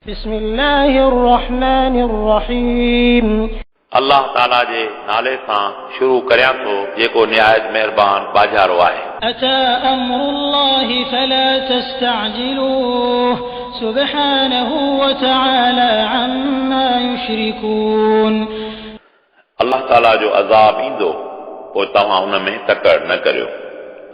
बिस्मिल्लाहिर रहमानिर रहीम। अल्लाह ताला जे नाले सां शुरू करियां थो जेको निहायत मेहरबान बाजारो आहे। अता अम्रुल्लाहि फला तस्तअजिलूह सुब्हानहु व तआला अम्मा युश्रिकून। अल्लाह ताला जो अज़ाब ईंदो पोइ तव्हां हुन में तकड़ न करियो।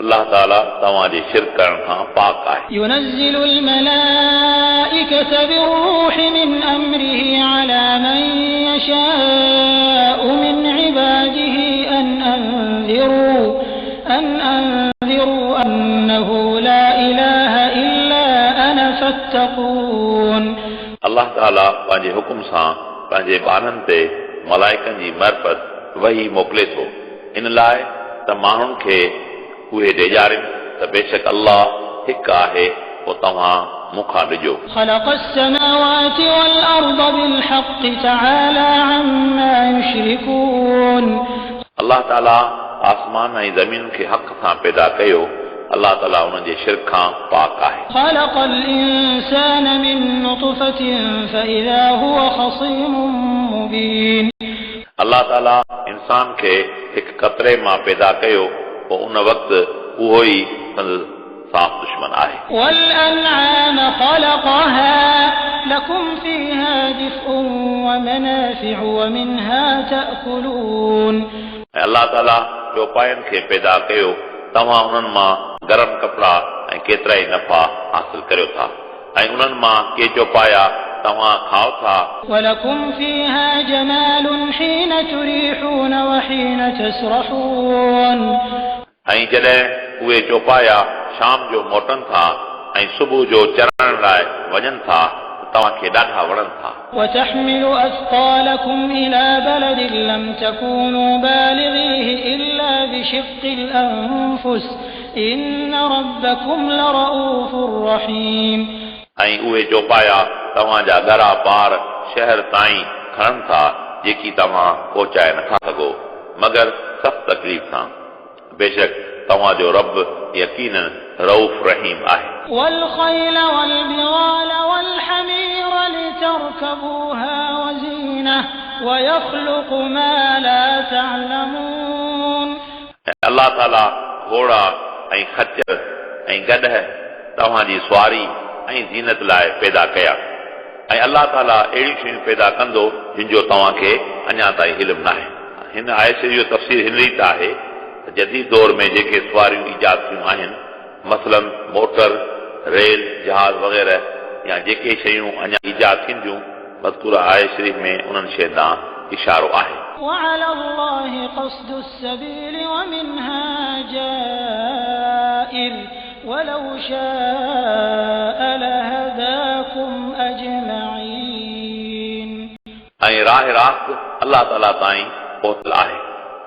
अल्लाह ताला तव्हां जे शिरक करण खां पाक आहे। युनज़्ज़िलुल मलाइकता बिर्रूहि मिन अम्रिहि अला मन यशाअु मिन इबादिहि अन अंज़िरू अन्नहु ला इलाहा इल्ला अना फत्तक़ून। अल्लाह ताला पंहिंजे हुकुम सां पंहिंजे ॿारनि ते मलाइकनि जी मरफ़त वही मोकिले थो इन लाइ त माण्हुनि खे उहे ॾेजारिन त बेशक अल्लाह हिकु आहे पोइ तव्हां मूंखां ॾिजो। ख़लक़स समावाति वल अर्द बिल हक़ तआला अम्मा युश्रिकून। अल्लाह ताला आसमान ऐं ज़मीन खे हक़ सां पैदा कयो। अल्लाह ताला उन जे शिरक खां पाक आहे। ख़लक़ल इंसान मिन नुतफ़तिन फ़इज़ा हुव ख़सीमुम मुबीन। अल्लाह ताला इंसान खे हिकु कतरे मां पैदा कयो पोइ उन वक़्तु उहो ई संदसि साफ़ दुश्मन आहे। वल अनआम ख़लक़हा लकुम फ़ीहा दिफ़्उन व मनाफ़िउ व मिनहा तअकुलून। अल्लाह ताला चौपाइनि खे पैदा कयो तव्हां उन्हनि मां गरम कपिड़ा ऐं केतिरा ई नफ़ा हासिल करियो था ऐं उन्हनि मां के चौपाया तव्हां खाओ था। वलकुम फ़ीहा जमालुन हीन तुरीहून व हीन तसरहून। ऐं जॾहिं उहे चौपाया शाम जो मोटनि था ऐं सुबुह जो चरण लाइ वञनि था तव्हांखे ॾाढा वणनि था। वतहमिलु अस्क़ालकुम इला बलदिन लम तकूनू बालिग़ीहि इल्ला बिशिक़्क़िल अनफ़ुस इन्न रब्बकुम लरऊफ़ुर रहीम। ऐं उहे चौपाया तव्हांजा ॻरा पार शहर ताईं खणनि था जेकी तव्हां पहुचाए नथा सघो मगर सख़्त तकलीफ़ सां। बेशक तव्हांजो रब यकीनन रऊफ़ रहीम आहे। वल बिगाल वल हमीर लितरकबूहा वज़ीनह व यख़्लुक़ु मा ला तअलमून। अल्लाह ताला घोड़ा ऐं खच्चर ऐं गॾह तव्हांजी सुवारी ऐं ज़ीनत लाइ पैदा कया ऐं अल्लाह ताला अहिड़ियूं शयूं पैदा कंदो जिन जो तव्हांखे अञा ताईं इल्मु नाहे। हिन आयत जो तफ़सीर हिन रीत आहे त जदीद दौर में जेके सुवारियूं ईजाद थियूं आहिनि मसलन मोटर रेल जहाज वग़ैरह या जेके शयूं अञा ईजाद थींदियूं मज़कूर आयत शरीफ़ में उन्हनि शयुनि ॾांहुं इशारो आहे। وعلى الله قصد السبيل ومنها جائر ولو شاء لهداكم أجمعين। ऐं राह रास्त अल्लाह ताला ताईं पहुतल आहे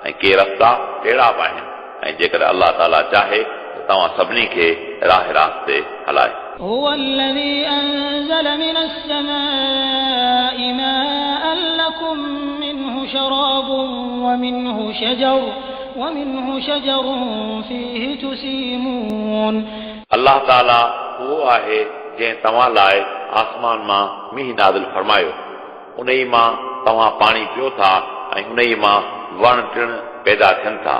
ऐं के रस्ता टेड़ा बि आहिनि ऐं जेकर अल्लाह ताला चाहे त तव्हां सभिनी खे राह रास्त ते हलाए। هو الذي أنزل من السماء ماء لكم منه شراب ومنه شجر فيه تسيمون। अल्लाह ताला उहो आहे जंहिं तव्हां लाइ आसमान मां मींहुं नाज़िल फरमायो उन ई मां तव्हां पाणी पियो था ऐं उन ई मां वण टिण पैदा थियनि था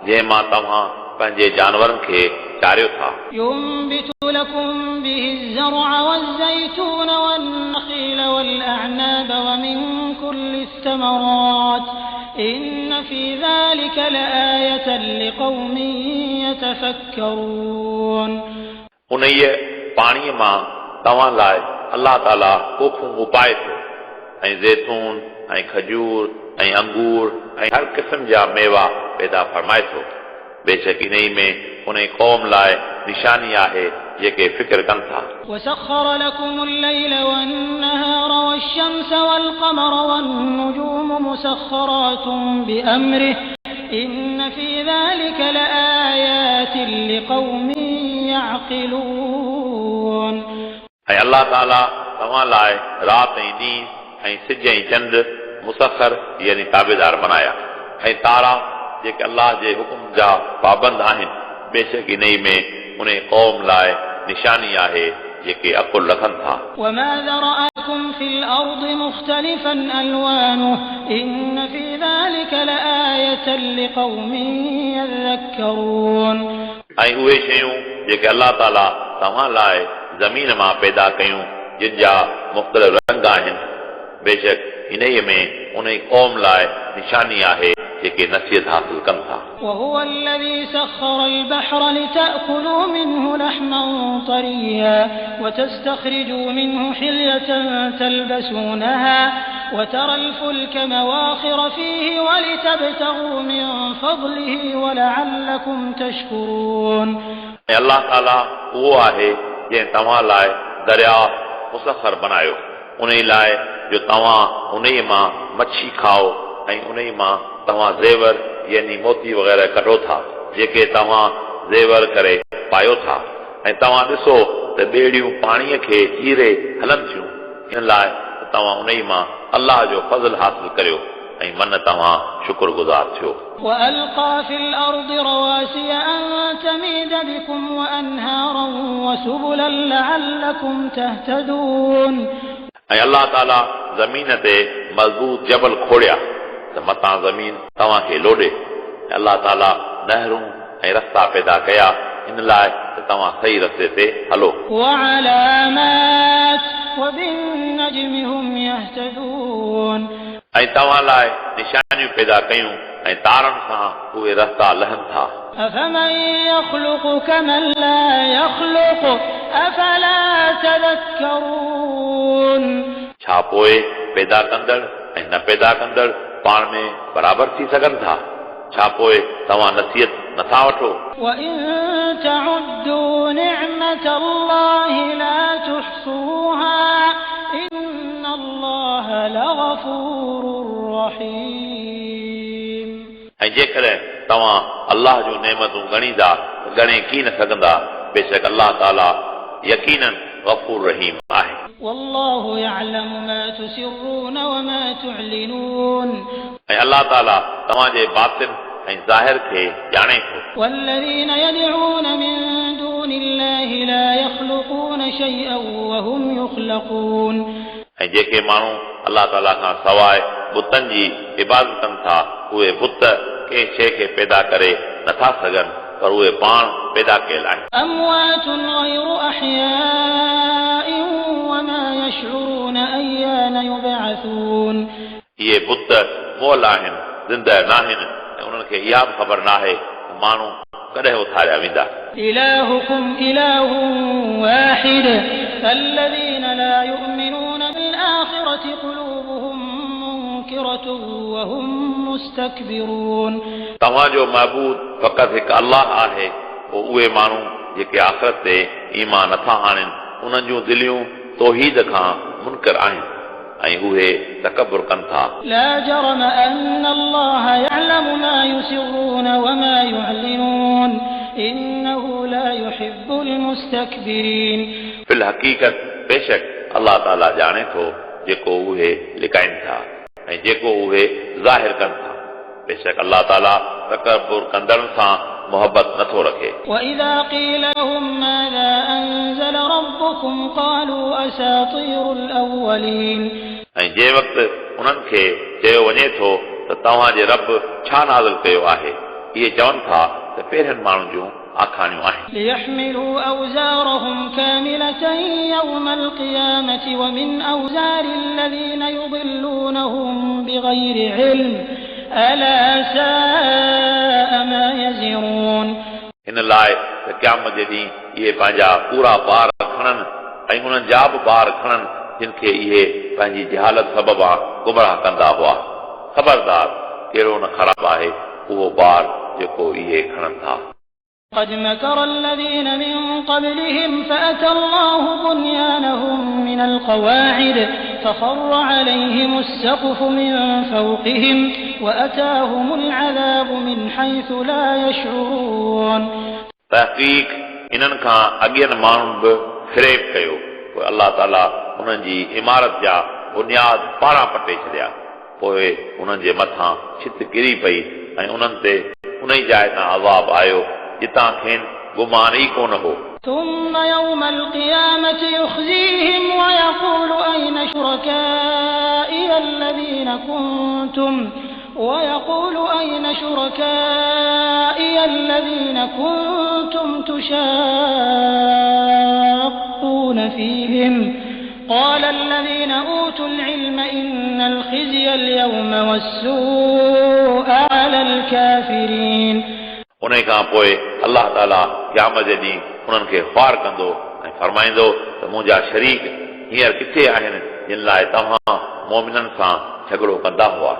जंहिं मां तव्हां पंहिंजे जानवरनि खे चारियो था। ينبت لكم به الزرع والزيتون والنخيل والأعناب ومن كل الثمرات إن في ذلك لآية لقوم يتفكرون। उन्हीअ पाणीअ मां तव्हां लाइ अल्लाह ताला पोखूं उपाए थो ऐं ज़ैतून ऐं खजूर ऐं अंगूर ऐं हर क़िस्म जा मेवा पैदा फरमाए थो। बेशक इन ई में उन क़ौम लाइ निशानी आहे जेके फिक्र कनि था। وسخر لكم الليل والنهار والشمس والقمر والنجوم مسخرات بأمره إن في ذلك لآيات لقوم يعقلون। ऐं अल्लाह ताला तव्हां लाइ राति ऐं ॾींहुं ऐं सिज ऐं चंड मुसखर यानी ताबेदार बनाया ऐं तारा जेके अल्लाह जे हुकुम जा पाबंद आहिनि। बेशक इन ई में उन क़ौम लाइ निशानी आहे जेके अकुल रखनि था। وما ذرأ لكم في الأرض مختلفا ألوانه إن في ذلك لآية لقوم يذكرون ऐं उहे शयूं जेके अलाह ताला तव्हां लाइ ज़मीन मां पैदा कयूं जिन जा मुख़्तलिफ़ रंग आहिनि बेशक इन में उन क़ौम लाइ निशानी आहे जेके नसीहत हासिल कनि था وهو الذي سخر البحر لتأكلوا منه لحما طريا وتستخرجوا منه حلية تلبسونها وترى الفلك مواخر فيه ولتبتغوا من فضله ولعلكم تشكرون अलाह ताला उहो आहे जंहिं तव्हां लाइ दरिया मुसखर बनायो उन लाइ जो तव्हां उन मां मच्छी खाओ ऐं उन मां तव्हां ज़ेवर यानी मोती वग़ैरह कढो था जेके तव्हां ज़ेवर करे पायो था ऐं तव्हां ॾिसो त ॿेड़ियूं पाणीअ खे चीरे हलनि थियूं इन लाइ तव्हां उन मां अलाह जो फज़ल हासिल करियो ऐं मन तव्हां शुक्रगुज़ार थियो وألقى في الأرض رواسي أن تميد بكم وأنهارا وسبلا لعلكم تهتدون ऐं अलाह ताला ज़मीन ते मज़बूत जबल खोड़िया त मतां ज़मीन तव्हांखे लोॾे अलाह ताला नहरूं ऐं रस्ता पैदा कया इन लाइ त तव्हां सही रस्ते ते हलो وعلامات وبالنجم هم يهتدون ऐं तव्हां लाइ निशानियूं पैदा कयूं ऐं तारनि सां उहे रस्ता लहनि था أفمن يخلق كمن لا يخلق أفلا تذكرون छा पोइ पैदा कंदड़ ऐं न पैदा कंदड़ पाण में बराबरि थी सघनि था छा पोइ तव्हां नसीहत नथा वठो وإن تعدوا نعمة الله لا تحصوها إن الله لغفور رحيم ऐं जेकॾहिं तव्हां अलाह जूं नेमतूं ॻणींदा ॻणे की न सघंदा बेशक अलाह ताला यकीनन गफ़ूर रहीम आहे والله يعلم ما تسرون وما تعلنون ऐं अलाह ताला तव्हांजे बातिन ऐं ज़ाहिर खे ॼाणे थो والذين يدعون من دون الله لا يخلقون شيئا وهم يخلقون ऐं जेके माण्हू अलाह ताला खां सवाइ बुतनि जी इबादत कनि था उहे बुत कंहिं शइ खे पैदा करे नथा सघनि पर उहे पाण पैदा कयल आहिनि أموات غير أحياء وما يشعرون أيان يبعثون इहे बुत मोल आहिनि ज़िंदह नाहिनि ऐं उन्हनि खे इहा बि ख़बर नाहे माण्हू कॾहिं उथारिया वेंदा إلهكم إله واحد فالذين لا يؤمنون بالآخرة قلوبهم منكرة وهم مستكبرون तव्हांजो महबूद फ़क़ति हिकु अलाह आहे पोइ उहे माण्हू जेके आख़िरत ते ईमान नथा आणनि उन्हनि जूं दिलियूं तौहीद खां मुनकर आहिनि ऐं उहे तकबुर कनि था لا جرم أن الله يعلم ما يسرون وما يعلنون إنه لا يحب المستكبرين फिल हक़ीक़त बेशक अलाह ताला ॼाणे थो जेको उहे लिकाइनि था ऐं जेको उहे ज़ाहिर कनि था बेशक अलाह ताला तकबुर कंदड़नि सां मोहबत नथो रखे وإذا قيل لهم ماذا أنزل ربكم قالوا أساطير الأولين ऐं जंहिं वक़्तु उन्हनि खे चयो वञे थो त तव्हांजे रब छा नाज़िल कयो आहे इहे चवनि था त पहिरियनि माण्हुनि जूं आखाणियूं आहिनि ليحملوا أوزارهم كاملة يوم القيامة ومن أوزار الذين يضلونهم بغير علم ألا ساء ما يزرون हिन लाइ त क़यामत जे ॾींहुं इहे पंहिंजा पूरा ॿार खणनि ऐं उन्हनि जा बि ॿार खणनि जिन खे इहे पंहिंजी जहालत सबबा गुमराह कंदा हुआ ख़बरदार कहिड़ो न ख़राब आहे उहो ॿार जेको इहे खणनि था قد مكر الذين من قبلهم فأتى الله بنيانهم من القواعد فخر عليهم السقف من فوقهم وأتاهم العذاب من حيث لا يشعرون तहक़ीक़ इन्हनि खां अॻियनि माण्हुनि बि फ़रेब कयो पोइ अलाह ताला उन्हनि जी इमारत जा बुनियाद पारां पटे छॾिया पोइ उन्हनि जे मथां छित किरी पई ऐं उन्हनि ते उन ई जाइ तां अज़ाब आयो जितां खेनि गुमान ई कोन हो ثم يوم القيامة يخزيهم ويقول أين شركائي ويقول أين شركائي الذين كنتم تشاقون فيهم قال الذين أوتوا العلم إن الخزي اليوم والسوء على الكافرين. उन खां पोइ अल्लाह ताला क़यामत जे ॾींहुं उन्हनि खे ख़्वार कंदो ऐं फरमाईंदो त मुंहिंजा शरीक हींअर किथे आहिनि जिन लाइ तव्हां मोमिननि सां झगड़ो कंदा हुआ।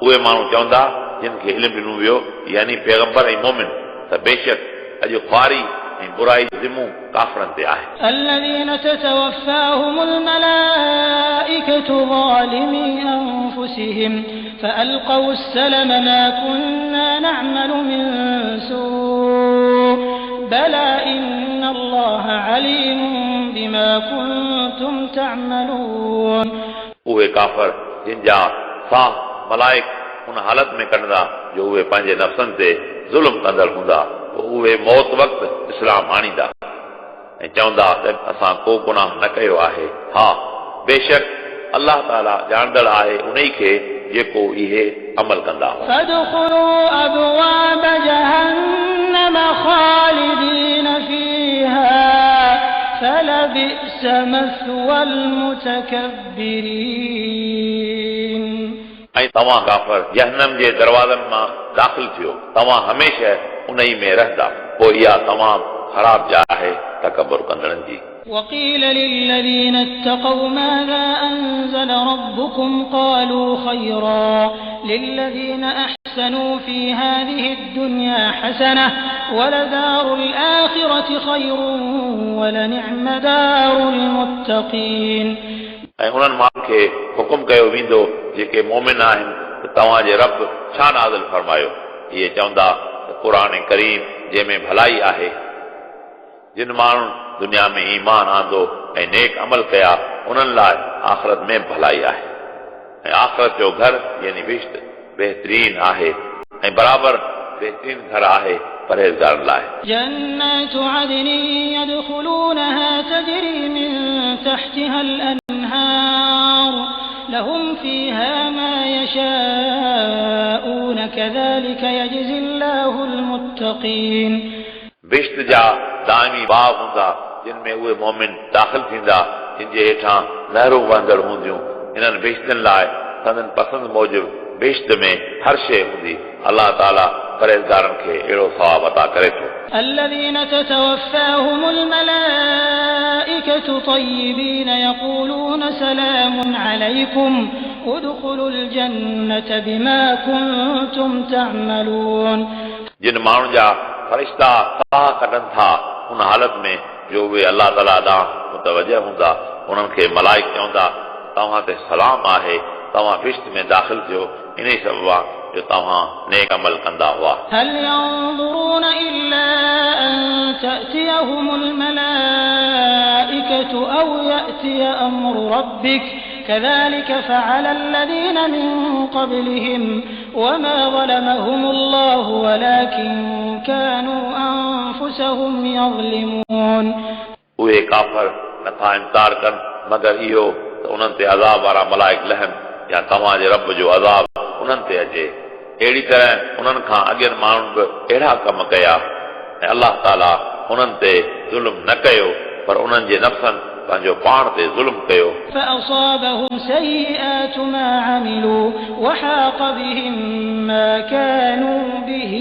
उहे माण्हू चवंदा जिन खे इल्मु ॾिनो वियो यानी पैगंबर ऐं मोमिन त बेशक अॼु ख़्वारी ऐं बुराई ज़िम्मूं काफ़िरनि ते आहे। الذين تتوفاهم الملائكة ظالمي أنفسهم فألقوا السلم ما كنا نعمل من سوء بلى إن الله عليم بما كنتم تعملون. उहे काफ़िर जिन जा साह मलाइक उन हालत में कढंदा जो उहे पंहिंजे नफ़्सनि ते ज़ुल्म कंदड़ हूंदा उहे मौत वक़्तु इस्लाम आणींदा ऐं चवंदा त असां को गुनाह न कयो आहे। हा बेशक अल्लाह ताला ॼाणंदड़ आहे उन खे जेको इहे अमल कंदा हुआ। فادخلوا أبواب جهنم خالدين فيها فلبئس مثوى المتكبرين. ऐं तव्हां काफ़िर जहन्नम जे दरवाज़नि मां दाख़िल थियो तव्हां हमेशह उन ई में रहंदा पोइ इहा तमामु ख़राब जाइ आहे तकबर कंदड़नि जी। وقيل للذين اتقوا ماذا أنزل ربكم قالوا خيرا للذين أحسنوا في هذه الدنيا حسنة ولدار الآخرة خير ولنعم دار المتقين. ऐं उन्हनि माण्हुनि खे हुकुम कयो वेंदो जेके मोमिन आहिनि त तव्हांजे रब छा नाज़िल फरमायो। इहे चवंदा त क़ुरान करीम जंहिंमें भलाई आहे। जिन माण्हुनि दुनिया में ईमान आंदो ऐं नेक अमल कया उन्हनि लाइ आख़िरत में भलाई आहे ऐं आख़िरत जो घर यानी बिश्त बहितरीन आहे ऐं बराबर बहितरीन घर आहे परहेज़गारनि लाइ। जन्नत अदन यदखुलूनहा तजरी मिन तहतिहा الأنهار لهم فيها ما يشاءون كذلك يجزي الله المتقين. बिश्त जा दाइमी बाग हूंदा जिन में उहे मोमिन दाख़िल थींदा जिन जे हेठां नहरूं वहंदड़ हूंदियूं। इन्हनि बिश्तनि लाइ संदन पसंदि मूजिबि बिश्त में हर शइ हूंदी। अल्लाह ताला परहेज़गारनि खे अहिड़ो सवाब अता करे थो। الذين تتوفاهم الملائكة طيبين يقولون سلام عليكم ادخلوا الجنة بما كنتم تعملون. जिन माण्हुनि जा फरिश्ता साह कढनि था उन हालत में जो उहे अल्लाह ताला ॾांहुं मुतवजह हूंदा उन्हनि खे मलाइक चवंदा तव्हां ते सलाम आहे तव्हां बिश्त में दाख़िल थियो इन सबबु आहे जो तव्हां नेक अमल कंदा हुआ। هل ينظرون إلا أن تأتيهم الملائكة أو يأتي أمر ربك كذلك فعل الذين من قبلهم وما ظلمهم الله ولكن كانوا أنفسهم يظلمون. उहे काफ़िर नथा इंकार कनि मगर इहो त उन्हनि ते अज़ाब वारा मलाइक लहनि या तव्हांजे रब जो अज़ाब उन्हनि ते अचे। अहिड़ी तरह उन्हनि खां अॻियनि माण्हुनि बि अहिड़ा कम कया ऐं अल्लाह ताला उन्हनि ते ज़ुल्म न कयो पर उन्हनि जे नफ़्सनि पंहिंजो पाण ते ज़ुल्म कयो। فأصابهم سيئات ما عملوا وحاق بهم ما كانوا به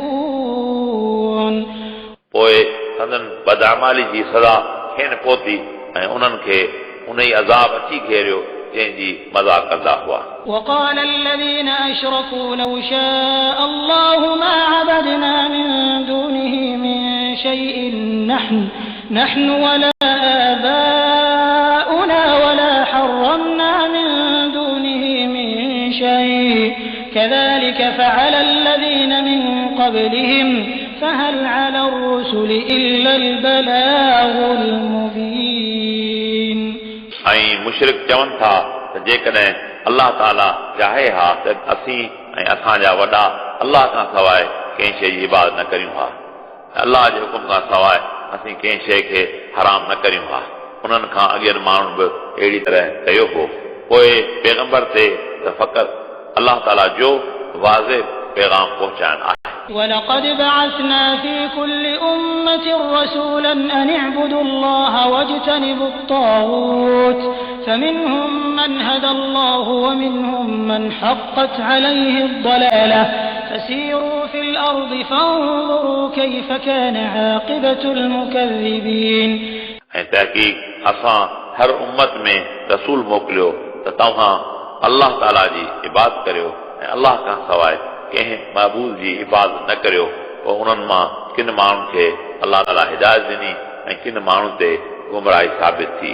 يستهزئون. पोइ संदन बदअमाली जी सज़ा खेनि पहुती ऐं उन्हनि खे उन ई अज़ाब अची घेरियो जंहिंजी मज़ाक कंदा हुआ. وقال الذين أشركوا لو شاء الله ما عبدنا من دونه من شيء نحن ولا آباؤنا ولا حرمنا من دونه من شيء كذلك فعل الذين من قبلهم فهل على الرسل إلا البلاغ المبين. ऐं मुशरिक चवनि था त जेकॾहिं अल्लाह ताला चाहे हा त असीं ऐं असांजा वॾा अल्लाह खां सवाइ कंहिं शइ जी इबादत न करियूं हा अल्लाह जे हुकुम खां सवाइ असीं कंहिं शइ खे हराम न करियूं हा। उन्हनि खां अॻियनि माण्हुनि बि अहिड़ी तरह कयो हो पोइ पैगंबर ते त फ़क़त अल्लाह ताला जो वाज़े पैगाम पहुचाइण आहे। ولقد بعثنا في كل أمة رسولا أن اعبدوا الله واجتنبوا الطاغوت فمنهم من هدى الله ومنهم من حقت عليه الضلالة فسيروا في الأرض فانظروا كيف كان عاقبة المكذبين ऐं तहक़ीक़ असां हर उम्मत में रसूल मोकिलियो त तव्हां अल्लाह ताला जी इबादत करियो ऐं अल्लाह खां सवाइ कंहिं महबूब जी इबादत न करियो। पोइ उन्हनि मां किन माण्हुनि खे अल्लाह ताला हिदायत ॾिनी ऐं किन माण्हुनि ते गुमराही साबित थी।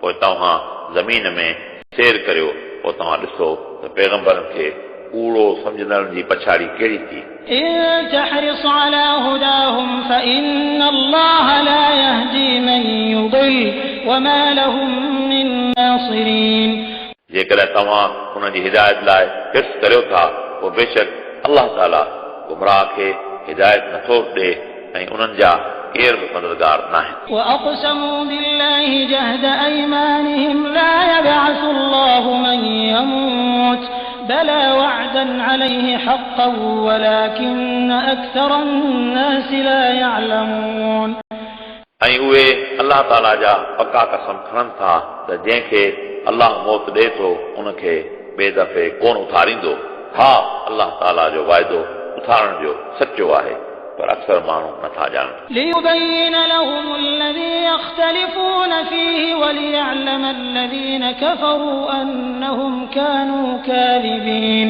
पोइ तव्हां ज़मीन में सैर करियो, पोइ तव्हां ॾिसो त पैगंबरनि खे कूड़ो सम्झंदड़नि जी पछाड़ी कहिड़ी थी। إن تحرص على هداهم فإن الله لا يهدي من يضل وما لهم من ناصرين जेकॾहिं तव्हां हुन जी हिदायत लाइ हिर्स करियो था पोइ बेशक अल्लाह ताला गुमराह खे हिदायत नथो ॾे ऐं उन्हनि जा केर बि मददगार न आहिनि। وأقسموا بالله جهد أيمانهم لا يبعث الله من يموت بلى وعدا عليه حقا ولكن أكثر الناس لا يعلمون ऐं उहे अल्लाह ताला जा पका कसम खणनि था त जंहिंखे अल्लाह मौत ॾे थो उनखे ॿिए दफ़े कोन उथारींदो। हा, अल्लाह ताला जो वाइदो उथारण जो सचो आहे, पर अक्सर माण्हू नथा ॼाणनि। ليبين لهم الذي يختلفون فيه وليعلم الذين كفروا أنهم كانوا كاذبين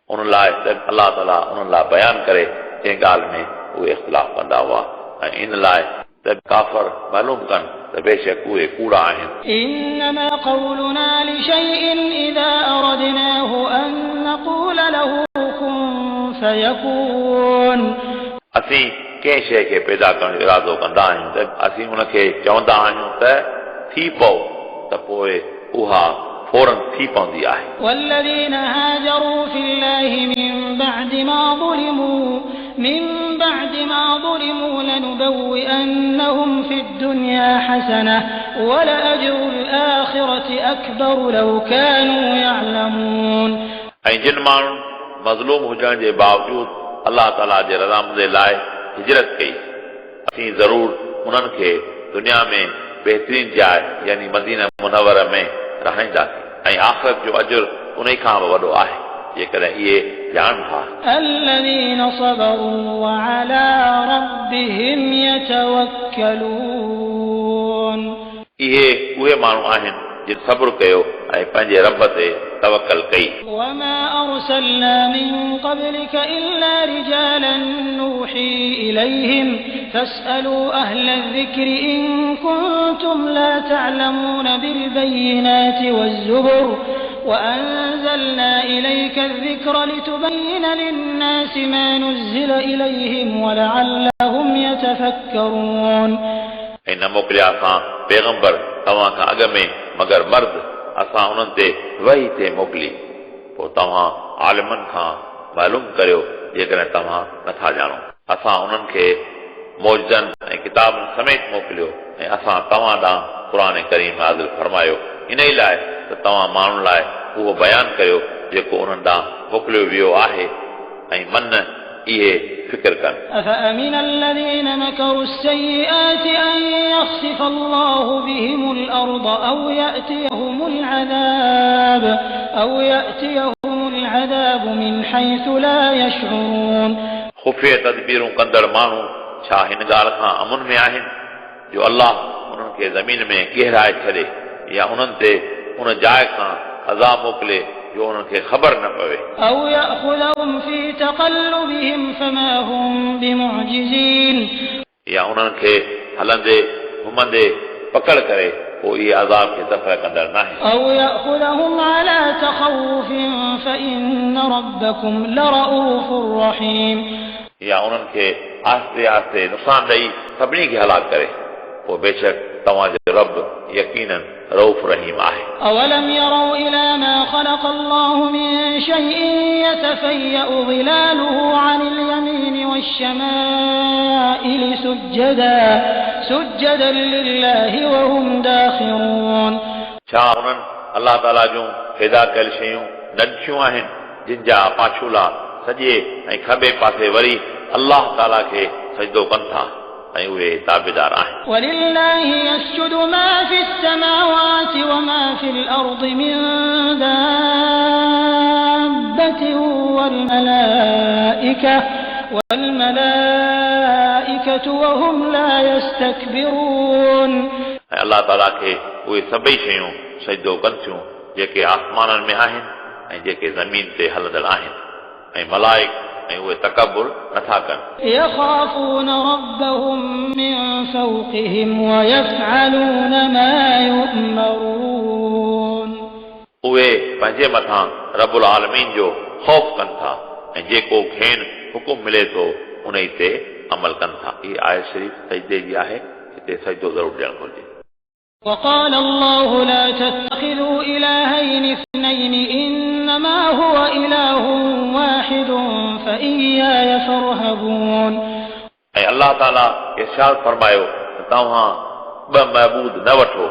उन लाइ अल्लाह ताला उन्हनि लाइ बयानु करे जंहिं ॻाल्हि में उहे इख़्तिलाफ़ कंदा हुआ ऐं इन लाइ त काफ़र मालूम कनि त बेशक उहे कूड़ा आहिनि। إنما قولنا لشيء إذا أردناه أن نقول له كن فيكون असीं कंहिं शइ खे पैदा करण जो इरादो कंदा आहियूं त असीं उनखे चवंदा आहियूं त थी पओ त पोइ उहा फौरन थी पवंदी आहे। والذين هاجروا في الله من بعد ما ظلموا لنبوئنهم في الدنيا حسنة ولأجر الآخرة أكبر لو كانوا يعلمون ऐं जिन माण्हुनि मज़लूम हुजण जे बावजूदु अल्लाह ताला जे रज़ामंदे लाइ हिजरत कई असीं ज़रूर उन्हनि खे दुनिया में बहितरीन जाइ यानी मदीना मुनव्वर में रहाईंदासीं ऐं आख़िरत जो अजुर उन खां बि वॾो आहे जेकॾहिं इहे ॼाणनि था। الذين صبروا وعلى ربهم يتوكلون इहे उहे माण्हू आहिनि जिन सब्र कयो ऐं पंहिंजे रब ते तवकल कई। وما أرسلنا من قبلك إلا رجالا نوحي إليهم فاسألوا أهل الذكر إن كنتم لا تعلمون بالبينات والزبر وأنزلنا إليك الذكر لتبين للناس ما نزل إليهم ولعلهم يتفكرون ऐं न मोकिलिया असां पैगंबर तव्हां खां अॻु में मगर मर्द असां उन्हनि ते वही ते मोकिली। पोइ तव्हां आलिमनि खां मालूम करियो जेकॾहिं तव्हां नथा ॼाणो। असां उन्हनि खे मौजज़नि ऐं किताबनि समेत मोकिलियो ऐं असां तव्हां ॾांहुं क़ुर करीम नाज़िल फरमायो इन ई लाइ त तव्हां माण्हुनि लाइ उहो बयानु कयो जेको उन्हनि ॾांहुं मोकिलियो वियो आहे ऐं मन इहे फिक्र कनि। أفأمن الذين مكروا السيئات أن يخسف الله بهم الأرض أو يأتيهم العذاب من حيث لا يشعرون खुफ़िया तदबीरूं कंदड़ माण्हू छा हिन ॻाल्हि खां अमुन में आहिनि जो अल्लाह उन्हनि खे ज़मीन में किहराए छॾे या उन्हनि ते उन जाइ खां अज़ाब मोकिले जो उन्हनि खे ख़बर न पवे। أو يأخذهم في تقلبهم فما هم بمعجزين या उन्हनि खे हलंदे घुमंदे पकड़ करे पोइ इहे अज़ाब खे दफ़ा कंदड़ न आहे। أو يأخذهم على تخوف فإن ربكم لرؤوف رحيم या उन्हनि खे आहिस्ते आहिस्ते नुक़सान ॾेई सभिनी खे हलाक करे पोइ बेशक तव्हांजो रब यकीनन रऊफ़ रहीम आहे। أولم يروا إلى ما خلق الله من شيء يتفيأ ظلاله عن اليمين والشمائل سجدا لله وهم داخرون छा उन्हनि अल्लाह ताला जूं पैदा कयल शयूं नंढियूं आहिनि जिन जा पाछूला सॼे ऐं खॿे पासे वरी अल्लाह ताला खे सजदो कनि था ऐं उहे ताबेदार आहिनि ولله يسجد ما في السماوات وما في الأرض من دابة والملائكة وهم لا يستكبرون ऐं अल्लाह ताला खे उहे सभई शयूं सजदो कनि थियूं जेके आसमाननि में आहिनि ऐं जेके ज़मीन ते हलंदड़ आहिनि ऐं मलाइक ऐं उहे तकबुर नथा कनि يخافون ربهم من فوقهم ويفعلون ما يؤمرون उहे पंहिंजे मथां रब्बुल आलमीन जो ख़ौफ़ कनि था ऐं जेको खेनि हुकुम मिले थो उन ते अमल कनि था हीअ आयत शरीफ़ सजदे जी आहे हिते सजदो ज़रूरु ॾियणु घुरिजे وقال الله لا تتخذوا إلهين اثنين إنما هو إله واحد فإياي فارهبون ऐं अल्लाह ताला इरशाद फरमायो त तव्हां ॿ महबूद न वठो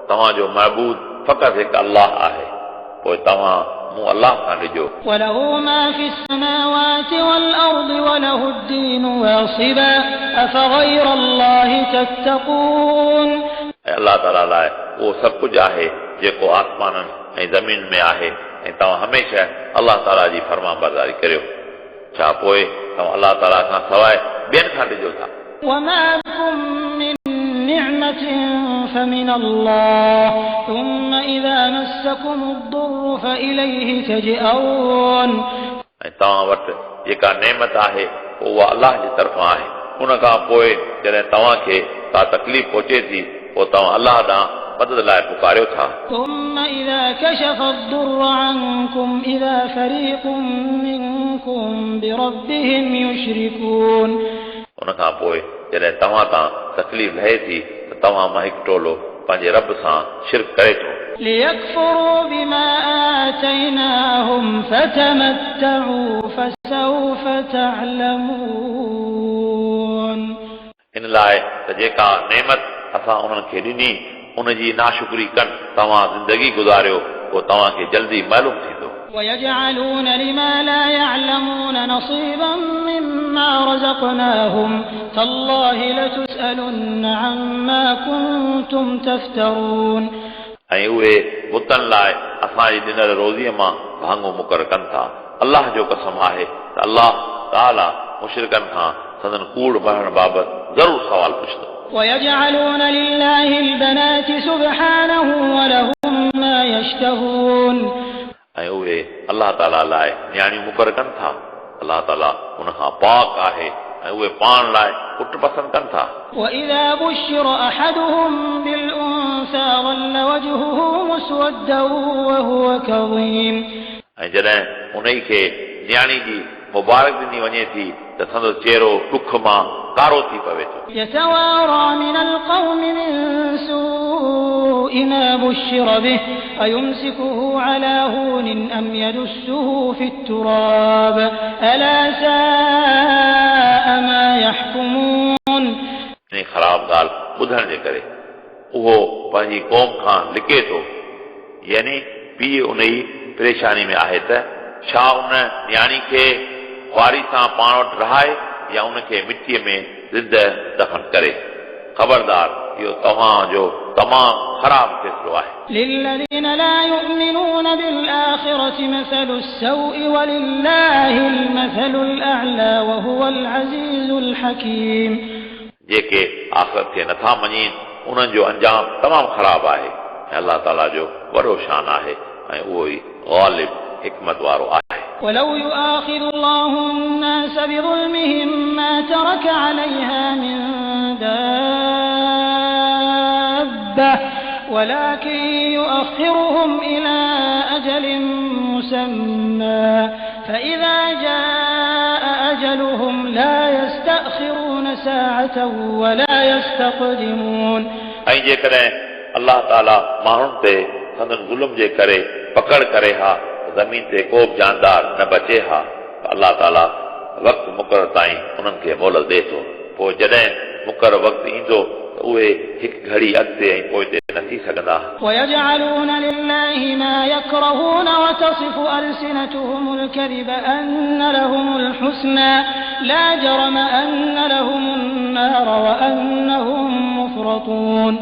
तव्हांजो महबूद फ़क़ति हिकु अल्लाह आहे पोइ तव्हां मूं अल्लाह खां ॾिजो وله ما في السماوات والأرض وله الدين واصبا أفغير الله تتقون ऐं अल्लाह ताला लाइ उहो सभु कुझु आहे जेको आसमाननि ऐं ज़मीन में आहे ऐं तव्हां हमेशह अल्लाह ताला जी फर्मा बरदारी करियो छा पोइ तव्हां अल्लाह ताला खां सवाइ ॿियनि खां ॾिजो था وما بكم من نعمة فمن الله ثم إذا مسكم الضر فإليه تجأرون ऐं तव्हां वटि जेका नेमत आहे उहा अल्लाह जी तरफ़ां आहे उन खां पोइ जॾहिं तव्हांखे का तकलीफ़ पहुचे थी पोइ तव्हां अल्लाह ॾांहुं मदद लाइ पुकारियो था ثم إذا كشف الضر عنكم إذا فريق منكم بربهم يشركون उन खां पोइ जॾहिं तव्हां तां तकलीफ़ लहे थी त तव्हां मां हिकु टोलो पंहिंजे रब सां शिरक करे थो ليكفروا بما آتيناهم فتمتعوا فسوف تعلمون इन लाइ त जेका नेमत असां उन्हनि खे ॾिनी उनजी नाशुक्री कनि तव्हां ज़िंदगी गुज़ारियो पोइ तव्हांखे जल्दी मालूम थींदो ويجعلون لما لا يعلمون نصيبا مما رزقناهم تالله لتسألن عما كنتم تفترون ऐं उहे बुतनि लाइ असांजी ॾिनल रोज़ीअ मां भाङो मुक़ररु कनि था अल्लाह जो कसम आहे त अल्लाह ताला मुशरिकनि खां संदन कूड़ भरण बाबति ज़रूरु सवाल पुछंदो ويجعلون لله البنات سبحانه ولهم ما يشتهون ऐं उहे अल्लाह ताला लाइ नियाणियूं मुक़ररु कनि था अल्लाह ताला उन खां पाक आहे ऐं उहे पाण लाइ पुट पसंदि कनि था وإذا بشر أحدهم بالأنثى ظل وجهه مسودا وهو كظيم ऐं जॾहिं उन खे नियाणी जी मुबारक ॾिनी वञे थी त संदसि चहिरो ॾुख मां कारो थी पवे थो يتوارى من القوم من سوء ما بشر به أيمسكه على هون أم يدسه في التراب ألا ساء ما يحكمون इन ख़राब ॻाल्हि ॿुधण जे करे उहो पंहिंजी क़ौम खां लिके थो यानी पीउ उन जी परेशानी में आहे त छा उन नियाणी खे ख़्वारी सां पाण वटि रहाए या उनखे मिटीअ में ज़िंद दफ़न करे ख़बरदार इहो तव्हांजो तमामु ख़राबु फ़ैसिलो आहे للذين لا يؤمنون بالآخرة مثل السوء ولله المثل الأعلى وهو العزيز الحكيم जेके आख़िरत खे नथा मञीनि उन्हनि जो अंजाम तमामु ख़राबु आहे ऐं अल्लाह ताला जो वॾो शान आहे ऐं उहो ई ग़ालिब हिकमत वारो आहे ولو يؤاخذ الله الناس بظلمهم ما ترك عليها من دابة ولكن يؤخرهم إلى أجل مسمى فإذا جاء أجلهم لا يستأخرون ساعة ولا يستقدمون ऐं जेकॾहिं अल्लाह ताला माण्हुनि ते संदन ज़ुल्म जे करे पकड़ करे हा ज़मीन ते को बि जानदार न बचे हा अल्लाह ताला वक़्तु मुक़ररु ताईं उन्हनि खे मोहलत ॾे थो पोइ जॾहिं मुक़ररु वक़्तु ईंदो त उहे हिकु घड़ी अॻिते ऐं पोइते न थी सघंदा. ويجعلون لله ما يكرهون وتصف ألسنتهم الكذب أن لهم الحسنى لا جرم أن لهم النار وأنهم مفرطون.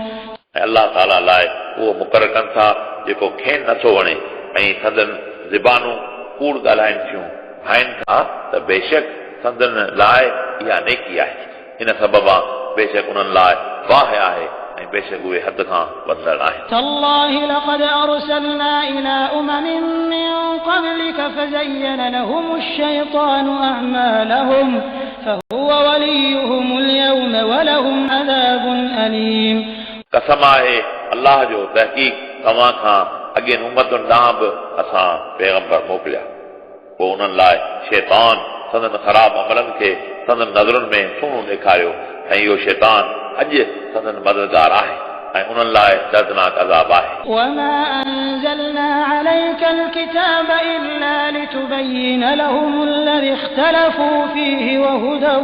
ऐं अल्लाह ताला लाइ उहो मुक़ररु कनि था जेको खेनि नथो वणे ऐं संदन ज़बानूं कूड़ ॻाल्हाइनि थियूं ठाहिनि था त बेशक संदन लाइ इहा नेकी आहे. इन सबबा बेशक उन्हनि लाइ वाह आहे ऐं बेशक उहे हद खां वधल आहिनि. تالله لقد أرسلنا إلى أمم من قبلك فزين لهم الشيطان أعمالهم فهو وليهم اليوم ولهم عذاب أليم. कसम आहे अल्लाह जो तहक़ीक़ तव्हां खां अॻियनि उम्मतुनि ॾांहुं बि असां पैगंबर मोकिलिया. पोइ उन्हनि लाइ शैतान संदन ख़राब अमलनि खे संदन नज़रुनि में सुहिणो ॾेखारियो ऐं इहो शैतान अॼु संदन मददगार आहे ऐं उन्हनि लाइ दर्दनाक अज़ाब आहे. وما أنزلنا عليك الكتاب إلا لتبين لهم الذي اختلفوا فيه وهدى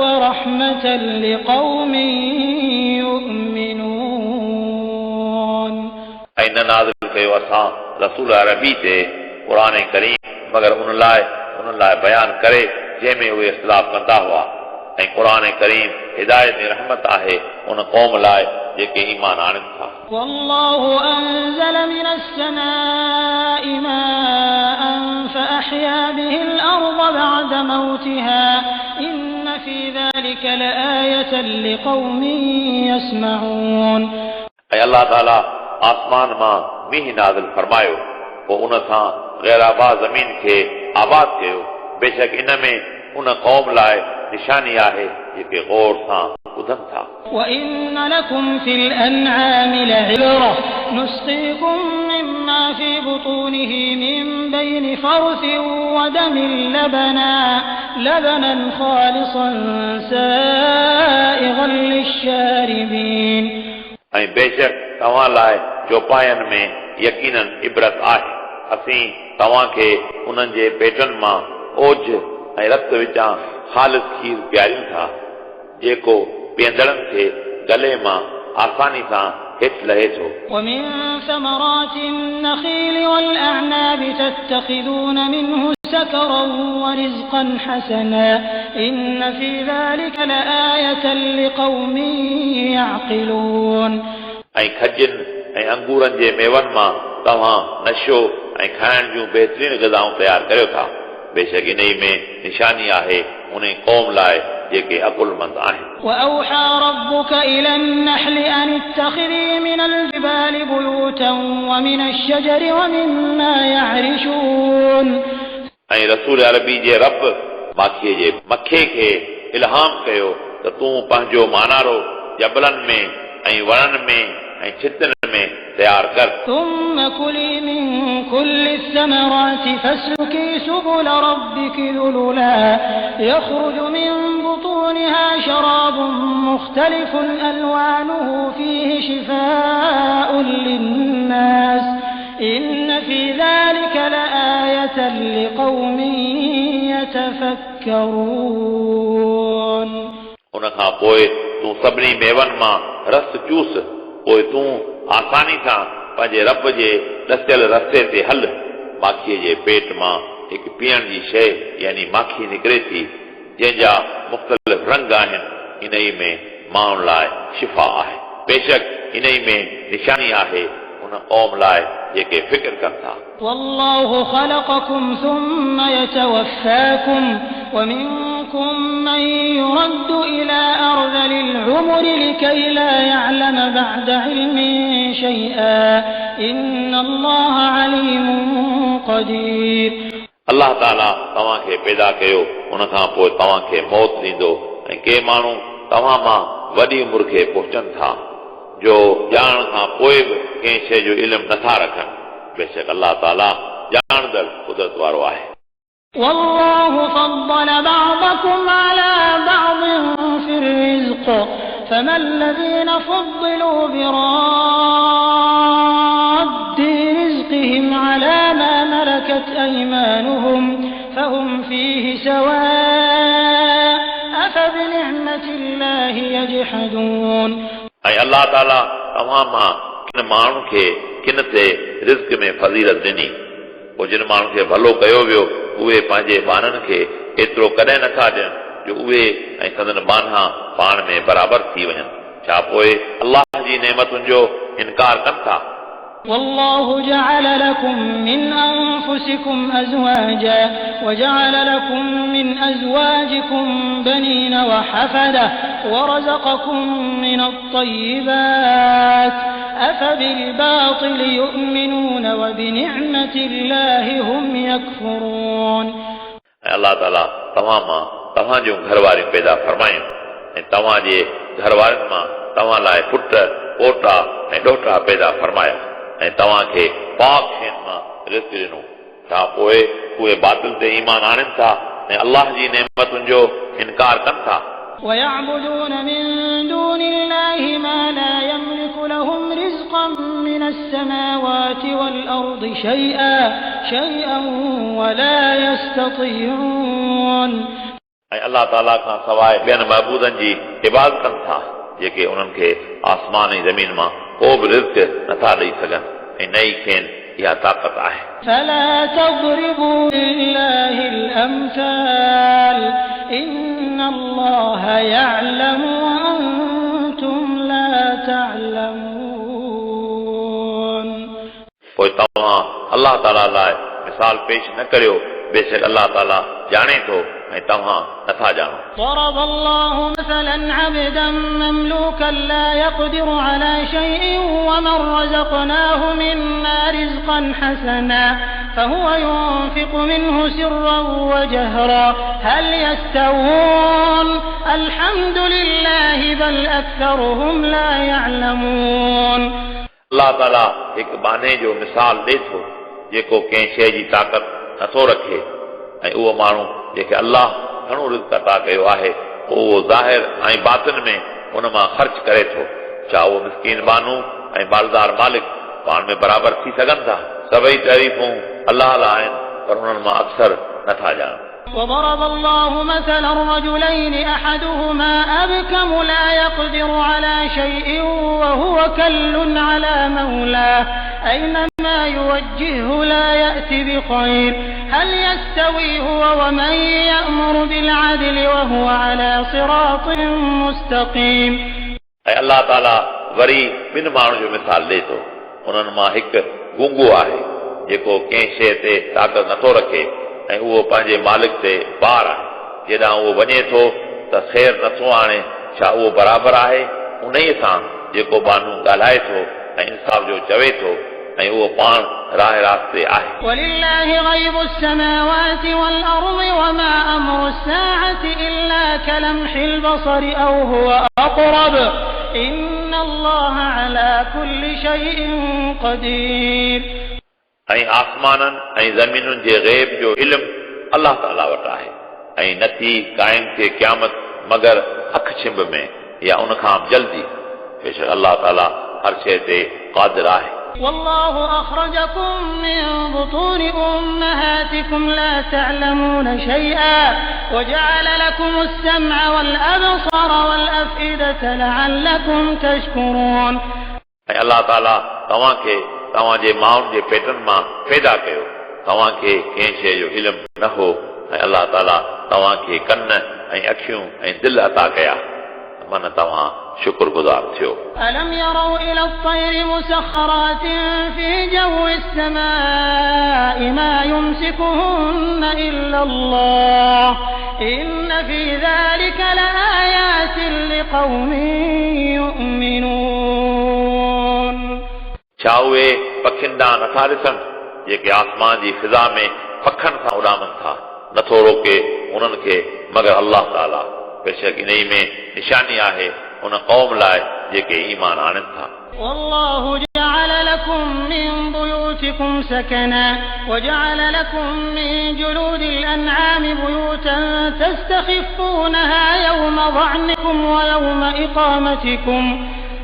ورحمة لقوم يؤمنون. ऐं न नाज़िल कयो असां रसूल अरबी ते क़ुर करीम मगर उन्हनि लाइ बयान करे जंहिंमें उहे इख़्तिलाफ़ कंदा हुआ ऐं क़ुर करीम हिदायत ऐं रहमत आहे उन क़ौम लाइ जेके ईमान आणनि था. والله أنزل من السماء ماء فأحيا به الأرض بعد موتها إن في ذلك لآية لقوم يسمعون. ऐं अल्लाह ताला आसमान मां मींहुं नाज़िल फरमायो पोइ उन सां गैराबाद ज़मीन खे आबाद कयो. बेशक इन में उन क़ौम लाइ निशानी आहे जेके गौर सां ॿुधनि था. وإن لكم في الأنعام لعبرة نسقيكم مما في بطونه من بين فرث ودم لبنا خالصا سائغا للشاربين. ऐं बेशक तव्हां लाइ चौपायनि में यकीनन इबरत आहे. असीं तव्हांखे उन्हनि जे पेटनि मां ओझ ऐं रत विचां ख़ालिस खीर पीआरियूं था जेको पीअंदड़नि खे गले मां आसानी सां हेठि लहे थो. ومن ثمرات النخيل والأعناب تتخذون منه سكرا ورزقا حسنا إن في ذلك لآية لقوم يعقلون. ऐं खजनि ऐं अंगूरनि जे मेवनि मां तव्हां नशो ऐं खाइण जूं बहितरीन ग़िज़ाऊं तयारु करियो था. बेशक इन में निशानी आहे उन क़ौम लाइ जेके अकुलमंद आहिनि. وأوحى ربك إلى النحل أن اتخذي من الجبال بيوتا ومن الشجر ومما يعرشون. ऐं रसूल अरबी जे रब माखीअ जे मखे खे इल्हाम कयो त तूं पंहिंजो मानारो जबलनि में ऐं वणनि में ऐं छितनि में तयारु कर. ثم كلي من كل الثمرات فاسلكي سبل ربك ذللا يخرج من بطونها شراب مختلف ألوانه فيه شفاء للناس إن في ذلك لآية لقوم يتفكرون. उन खां पोइ तूं सभिनी मेवनि मां रस चूस. पोइ तूं आसानी सां पंहिंजे रब जे रसियल रस्ते ते हल. माखीअ जे पेट मां हिकु पीअण जी शइ यानी माखी निकिरे थी जंहिंजा मुख़्तलिफ़ रंग आहिनि. इन ई में माण्हुनि लाइ शिफ़ा आहे. बेशक इन ई में निशानी आहे उन क़ौम लाइ जेके फिक्र कनि था. والله خلقكم ثم يتوفاكم ومنكم من يرد إلى أرذل العمر لكي لا يعلم بعد علم شيئا إن الله عليم قدير. अल्लाह ताला तव्हांखे पैदा कयो उन खां पोइ तव्हांखे मौत ॾींदो ऐं के माण्हू तव्हां मां वॾी उमिरि खे पहुचनि था जो ॼाण खां पोइ बि कंहिं शइ जो इल्मु नथा रखनि. बेशक अल्लाह ताला ॼाणदड़ कुदरत वारो आहे. والله فضل بعضكم على بعض في الرزق فما الذين فضلوا براد رزقهم على ما ملكت أيمانهم فهم فيه سواء أفبنعمة الله يجحدون ऐं अल्लाह ताला तव्हां मां किन माण्हुनि खे किन ते रिज़्क़ में फज़ीलत ॾिनी पोइ जिन माण्हुनि खे भलो कयो वियो उहे पंहिंजे ॿारनि खे एतिरो कॾहिं नथा ॾियनि जो उहे ऐं संदन बाना पाण में बराबरि थी वञनि छा पोइ अल्लाह जी नेमतुनि जो इनकार कनि था والله جعل لكم من أنفسكم أزواجا وجعل لكم من أزواجكم بنين وحفدة ورزقكم من الطيبات أفبالباطل يؤمنون وبنعمة الله هم يكفرون अल्लाह ताला तव्हां मां तव्हां जूं घरवारियूं पैदा फरमायूं ऐं तव्हां जे घरवारनि मां तव्हां लाइ पुट पोटा ऐं ॾोटा पैदा फरमाया ऐं तव्हां खे पाक शयुनि मां रिज़्क़ ॾिनो छा पोइ उहे बातिल ते ईमान आणनि था ऐं अल्लाह जी नेमतुनि जो इनकार कनि था ويعبدون من دون الله ما لا يملك لهم رزقا من السماوات والأرض شيئا ولا يستطيعون ऐं अल्लाह ताला खां सवाइ ॿियनि महबूदनि जी इबादत कनि था जेके उन्हनि खे आसमान ऐं ज़मीन मां को बि रिज़्क़ नथा ॾेई सघनि ऐं न ई खेनि इहा ताक़त आहे فلا تضربوا لله الأمثال إن الله يعلم وأنتم لا تعلمون पोइ तव्हां अल्लाह ताला लाइ मिसाल पेश न करियो बेशक अल्लाह ताला ॼाणे थो ऐं तव्हां नथा ॼाणो ضرب الله مثلا عبدا مملوكا لا يقدر على شيء ومن رزقناه منا رزقا حسنا فهو ينفق منه سرا وجهرا هل يستوون الحمد لله بل أكثرهم لا يعلمون अल्लाह ताला हिकु बाने जो मिसाल ॾे थो जेको कंहिं शइ जी ताक़त नथो रखे ऐं उहो माण्हू जेके अल्लाह घणो रिज़्क़ अता कयो आहे उहो ज़ाहिर ऐं बातिन में उन मां ख़र्च करे थो छा उहो मिस्कीन बानू ऐं मालदार मालिक पाण में बराबरि थी सघनि था सभई तारीफ़ूं अल्लाह लाइ आहिनि पर उन्हनि मां अक्सर नथा ॼाणनि وضرب الله مثلا رجلين أحدهما أبكم لا يقدر على شيء وهو كل على مولاه أينما يوجهه لا يأتي بخير هل يستوي هو ومن يأمر بالعدل وهو على صراط مستقيم ऐं अल्लाह ताला वरी ॿिनि माण्हुनि जो मिसाल ॾे थो उन्हनि मां हिकु गूंगो आहे जेको कंहिं शइ ते ताक़त नथो रखे ऐं उहो पंहिंजे मालिक ते बार आहे जेॾां उहो वञे थो त ख़ैर नथो आणे छा उहो बराबरि आहे उन ई सां जेको बानू ॻाल्हाए थो ऐं इंसाफ़ जो चवे थो ऐं उहो पाण राह रास्ते आहे ولله غيب السماوات والأرض وما أمر الساعة إلا كلمح البصر أو هو أقرب إن الله على كل شيء قدير ऐं आसमाननि ऐं ज़मीनुनि जे ग़ैब जो इल्मु अल्लाह ताला वटि आहे ऐं नथी क़ाइम थिए क़यामत मगर अखि छिंभ में या उन खां जल्दी बेशक अल्लाह ताला हर शइ ते क़ादिर आहे والله أخرجكم من بطون أمهاتكم لا تعلمون شيئا وجعل لكم السمع والأبصار والأفئدة لعلكم تشكرون ऐं अल्लाह ताला तव्हांखे तव्हांजे माउनि जे पेटनि मां पैदा कयो तव्हांखे कंहिं शइ जो इल्मु न हो ऐं अल्लाह ताला तव्हांखे कन ऐं अखियूं ऐं दिलि अता कया मन तव्हां शुक्रगुज़ार थियो ألم يروا إلى الطير مسخرات في جو السماء ما يمسكهن إلا الله إن في ذلك لآيات لقوم يؤمنون छा उहे पखियुनि ॾांहुं नथा ॾिसनि जेके आसमान जी फिज़ा में पखनि सां उॾामनि था नथो रोके उन्हनि खे मगर अल्लाह ताला बेशक इन ई में निशानी आहे उन क़ौम लाइ जेके ईमान आणनि था والله جعل لكم من بيوتكم سكنا وجعل لكم من جلود الأنعام بيوتا تستخفونها يوم ظعنكم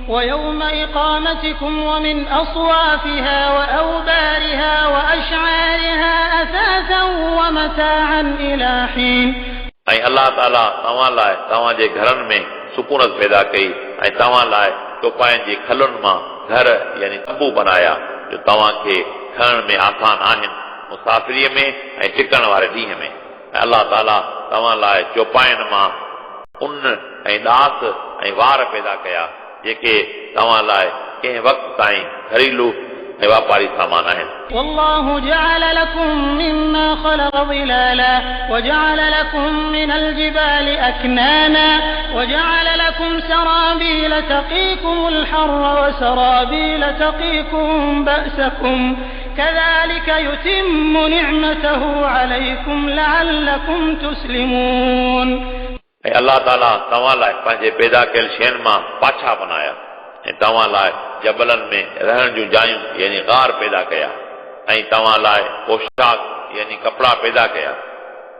ويوم إقامتكم ومن أصوافها وأوبارها وأشعارها أثاثا ومتاعا إلى حين ऐं अल्लाह ताला तव्हां लाइ तव्हांजे घरनि में सुकूनत पैदा कई ऐं तव्हां लाइ चौपाइन जे खलुनि मां घर यानी तंबू बनाया जो तव्हांखे खणण में आसान आहिनि मुसाफ़िरीअ में ऐं टिकण वारे ॾींहं में ऐं अलाह ताला तव्हां लाइ चौपाइन मां उन ऐं ॾास ऐं वार पैदा कया जेके तव्हां लाइ कंहिं वक़्त ताईं घरेलू ऐं वापारी सामान आहिनि والله جعل لكم مما خلق ظلالا وجعل لكم من الجبال أكنانا وجعل لكم سرابيل تقيكم الحر وسرابيل تقيكم بأسكم كذلك يتم نعمته عليكم لعلكم تسلمون ऐं अलाह ताला तव्हां लाइ पंहिंजे पैदा कयल शयुनि मां पाछा बनाया ऐं तव्हां लाइ जबलनि में रहण जूं जायूं यानी गार पैदा कया ऐं तव्हां लाइ पोशाक यानी कपिड़ा पैदा कया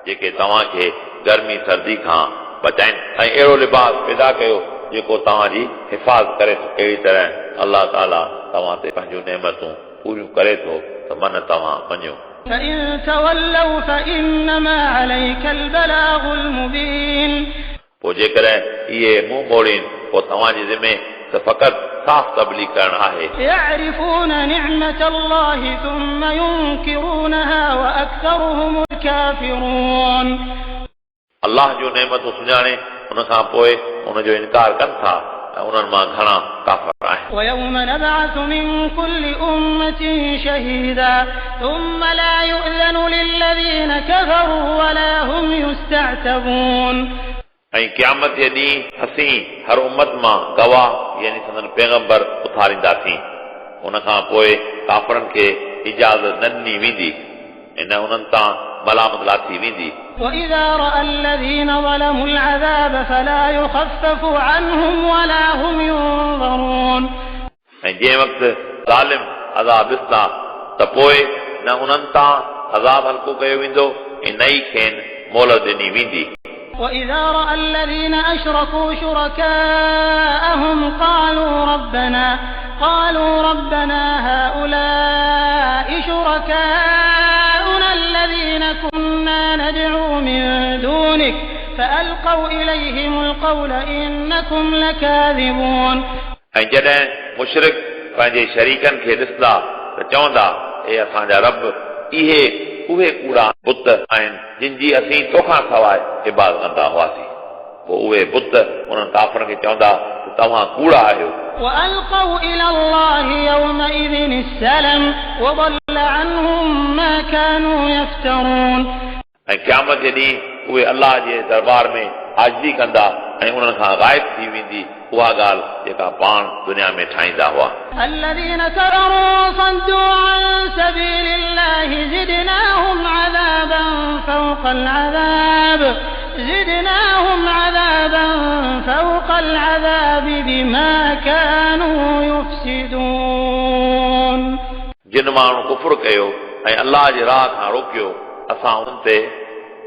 जेके तव्हांखे गर्मी सर्दी खां बचाइनि ऐं अहिड़ो लिबास पैदा कयो जेको तव्हांजी हिफ़ाज़त करे थो अहिड़ी तरह अलाह ताला तव्हां ते पंहिंजूं नेमतूं पूरियूं करे थो त मन तव्हां मञियो فإن تولوا فإنما عليك البلاغ المبين पोइ जेकॾहिं इहे मुंहुं मोड़ीनि पोइ तव्हांजे ज़िमे त फ़क़ति साफ़ तबलीग करणु आहे يعرفون نعمة الله ثم ينكرونها وأكثرهم الكافرون अलाह जूं नेमतूं सुञाणे उन खां पोइ उन जो इनकार कनि था ऐं उन्हनि मां घणा काफ़िर आहिनि ويوم نبعث من كل أمة شهيدا ثم لا يؤذن للذين كفروا ولا هم يستعتبون ऐं क़यामत जे ॾींहुं असीं हर उम्मत मां गवाह यानी संदन पैगंबर उथारींदासीं उन खां पोइ काफ़रनि खे इजाज़त न ॾिनी वेंदी ऐं न उन्हनि तां मलामत लाथी वेंदी وإذا رأى الذين ظلموا العذاب فلا يخفف عنهم ولا هم ينظرون ऐं जंहिं वक़्तु ज़ालिम अज़ाब ॾिसंदा त पोइ न उन्हनि तां अज़ाब हल्को कयो वेंदो ऐं न ई खेनि मोहलत ॾिनी वेंदी وإذا رأى الذين أشركوا شركاءهم قالوا ربنا هؤلاء شركاؤنا الذين كنا ندعو من دونك فألقوا إليهم القول إنكم لكاذبون ऐं जॾहिं मुशरिक पंहिंजे शरीकनि खे ॾिसंदा त चवंदा हे असांजा रब इहे उहे कूड़ा बुत आहिनि जिन जी असीं तोखां सवाइ इबादत कंदा हुआसीं पोइ उहे बुत उन्हनि काफ़रनि खे चवंदा त तव्हां कूड़ा आहियो وألقوا إلى الله يومئذ السلم وضل عنهم ما كانوا يفترون ऐं क़यामत जे ॾींहुं उहे अलाह जे दरबार में हाज़िरी कंदा ऐं उन्हनि खां ग़ाइब थी वेंदी उहा ॻाल्हि जेका पाण दुनिया में ठाहींदा हुआ الذين كفروا وصدوا عن سبيل الله زدناهم عذابا فوق العذاب بما كانوا يفسدون जिन माण्हू कुफ़्र कयो ऐं अलाह जे राह खां रोकियो असां उन ते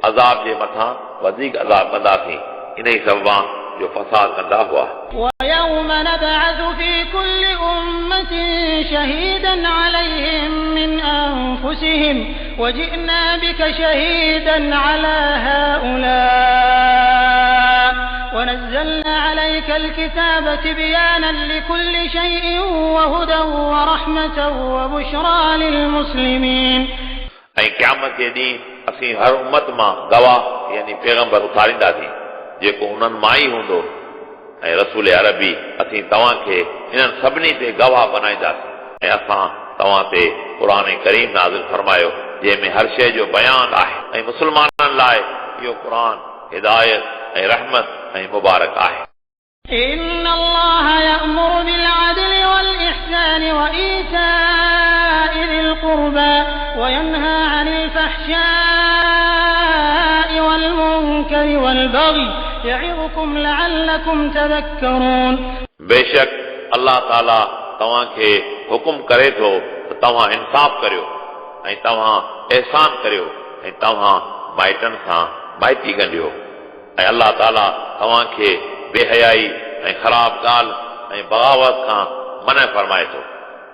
अज़ाब जे मथां वधीक अज़ाब कंदासीं इन ई सबबां जो फसाद कंदा हुआ ويوم نبعث في كل أمة شهيدا عليهم من أنفسهم وجئنا بك شهيدا على هؤلاء ونزلنا عليك الكتاب تبيانا لكل شيء وهدى ورحمة وبشرى للمسلمين ऐं क़यामत जे ॾींहुं असीं हर उम्मत मां गवाह यानी पैगंबर उथारींदासीं जेको उन्हनि मां ई हूंदो ऐं रसूल अरबी असीं तव्हांखे इन्हनि सभिनी ते गवाह बनाईंदासीं ऐं असां तव्हां ते क़ुर करीम नाज़िल फरमायो जंहिंमें हर शइ जो बयान आहे ऐं मुस्लमाननि लाइ इहो क़ुर हिदायत ऐं रहमत ऐं मुबारक आहे إن الله يأمر بالعدل والإحسان وإيتاء ذي القربى وينهى عن الفحشاء والمنكر والبغي يعظكم لعلكم تذكرون बेशक अल्लाह ताला तव्हांखे हुकुम करे थो त तव्हां इंसाफ़ करियो ऐं तव्हां एहसान करियो ऐं तव्हां माइटनि सां माइती कंदियो ऐं अल्लाह ताला तव्हांखे बेहयाई ऐं ख़राब ॻाल्हि ऐं बग़ावत खां मना फरमाए थो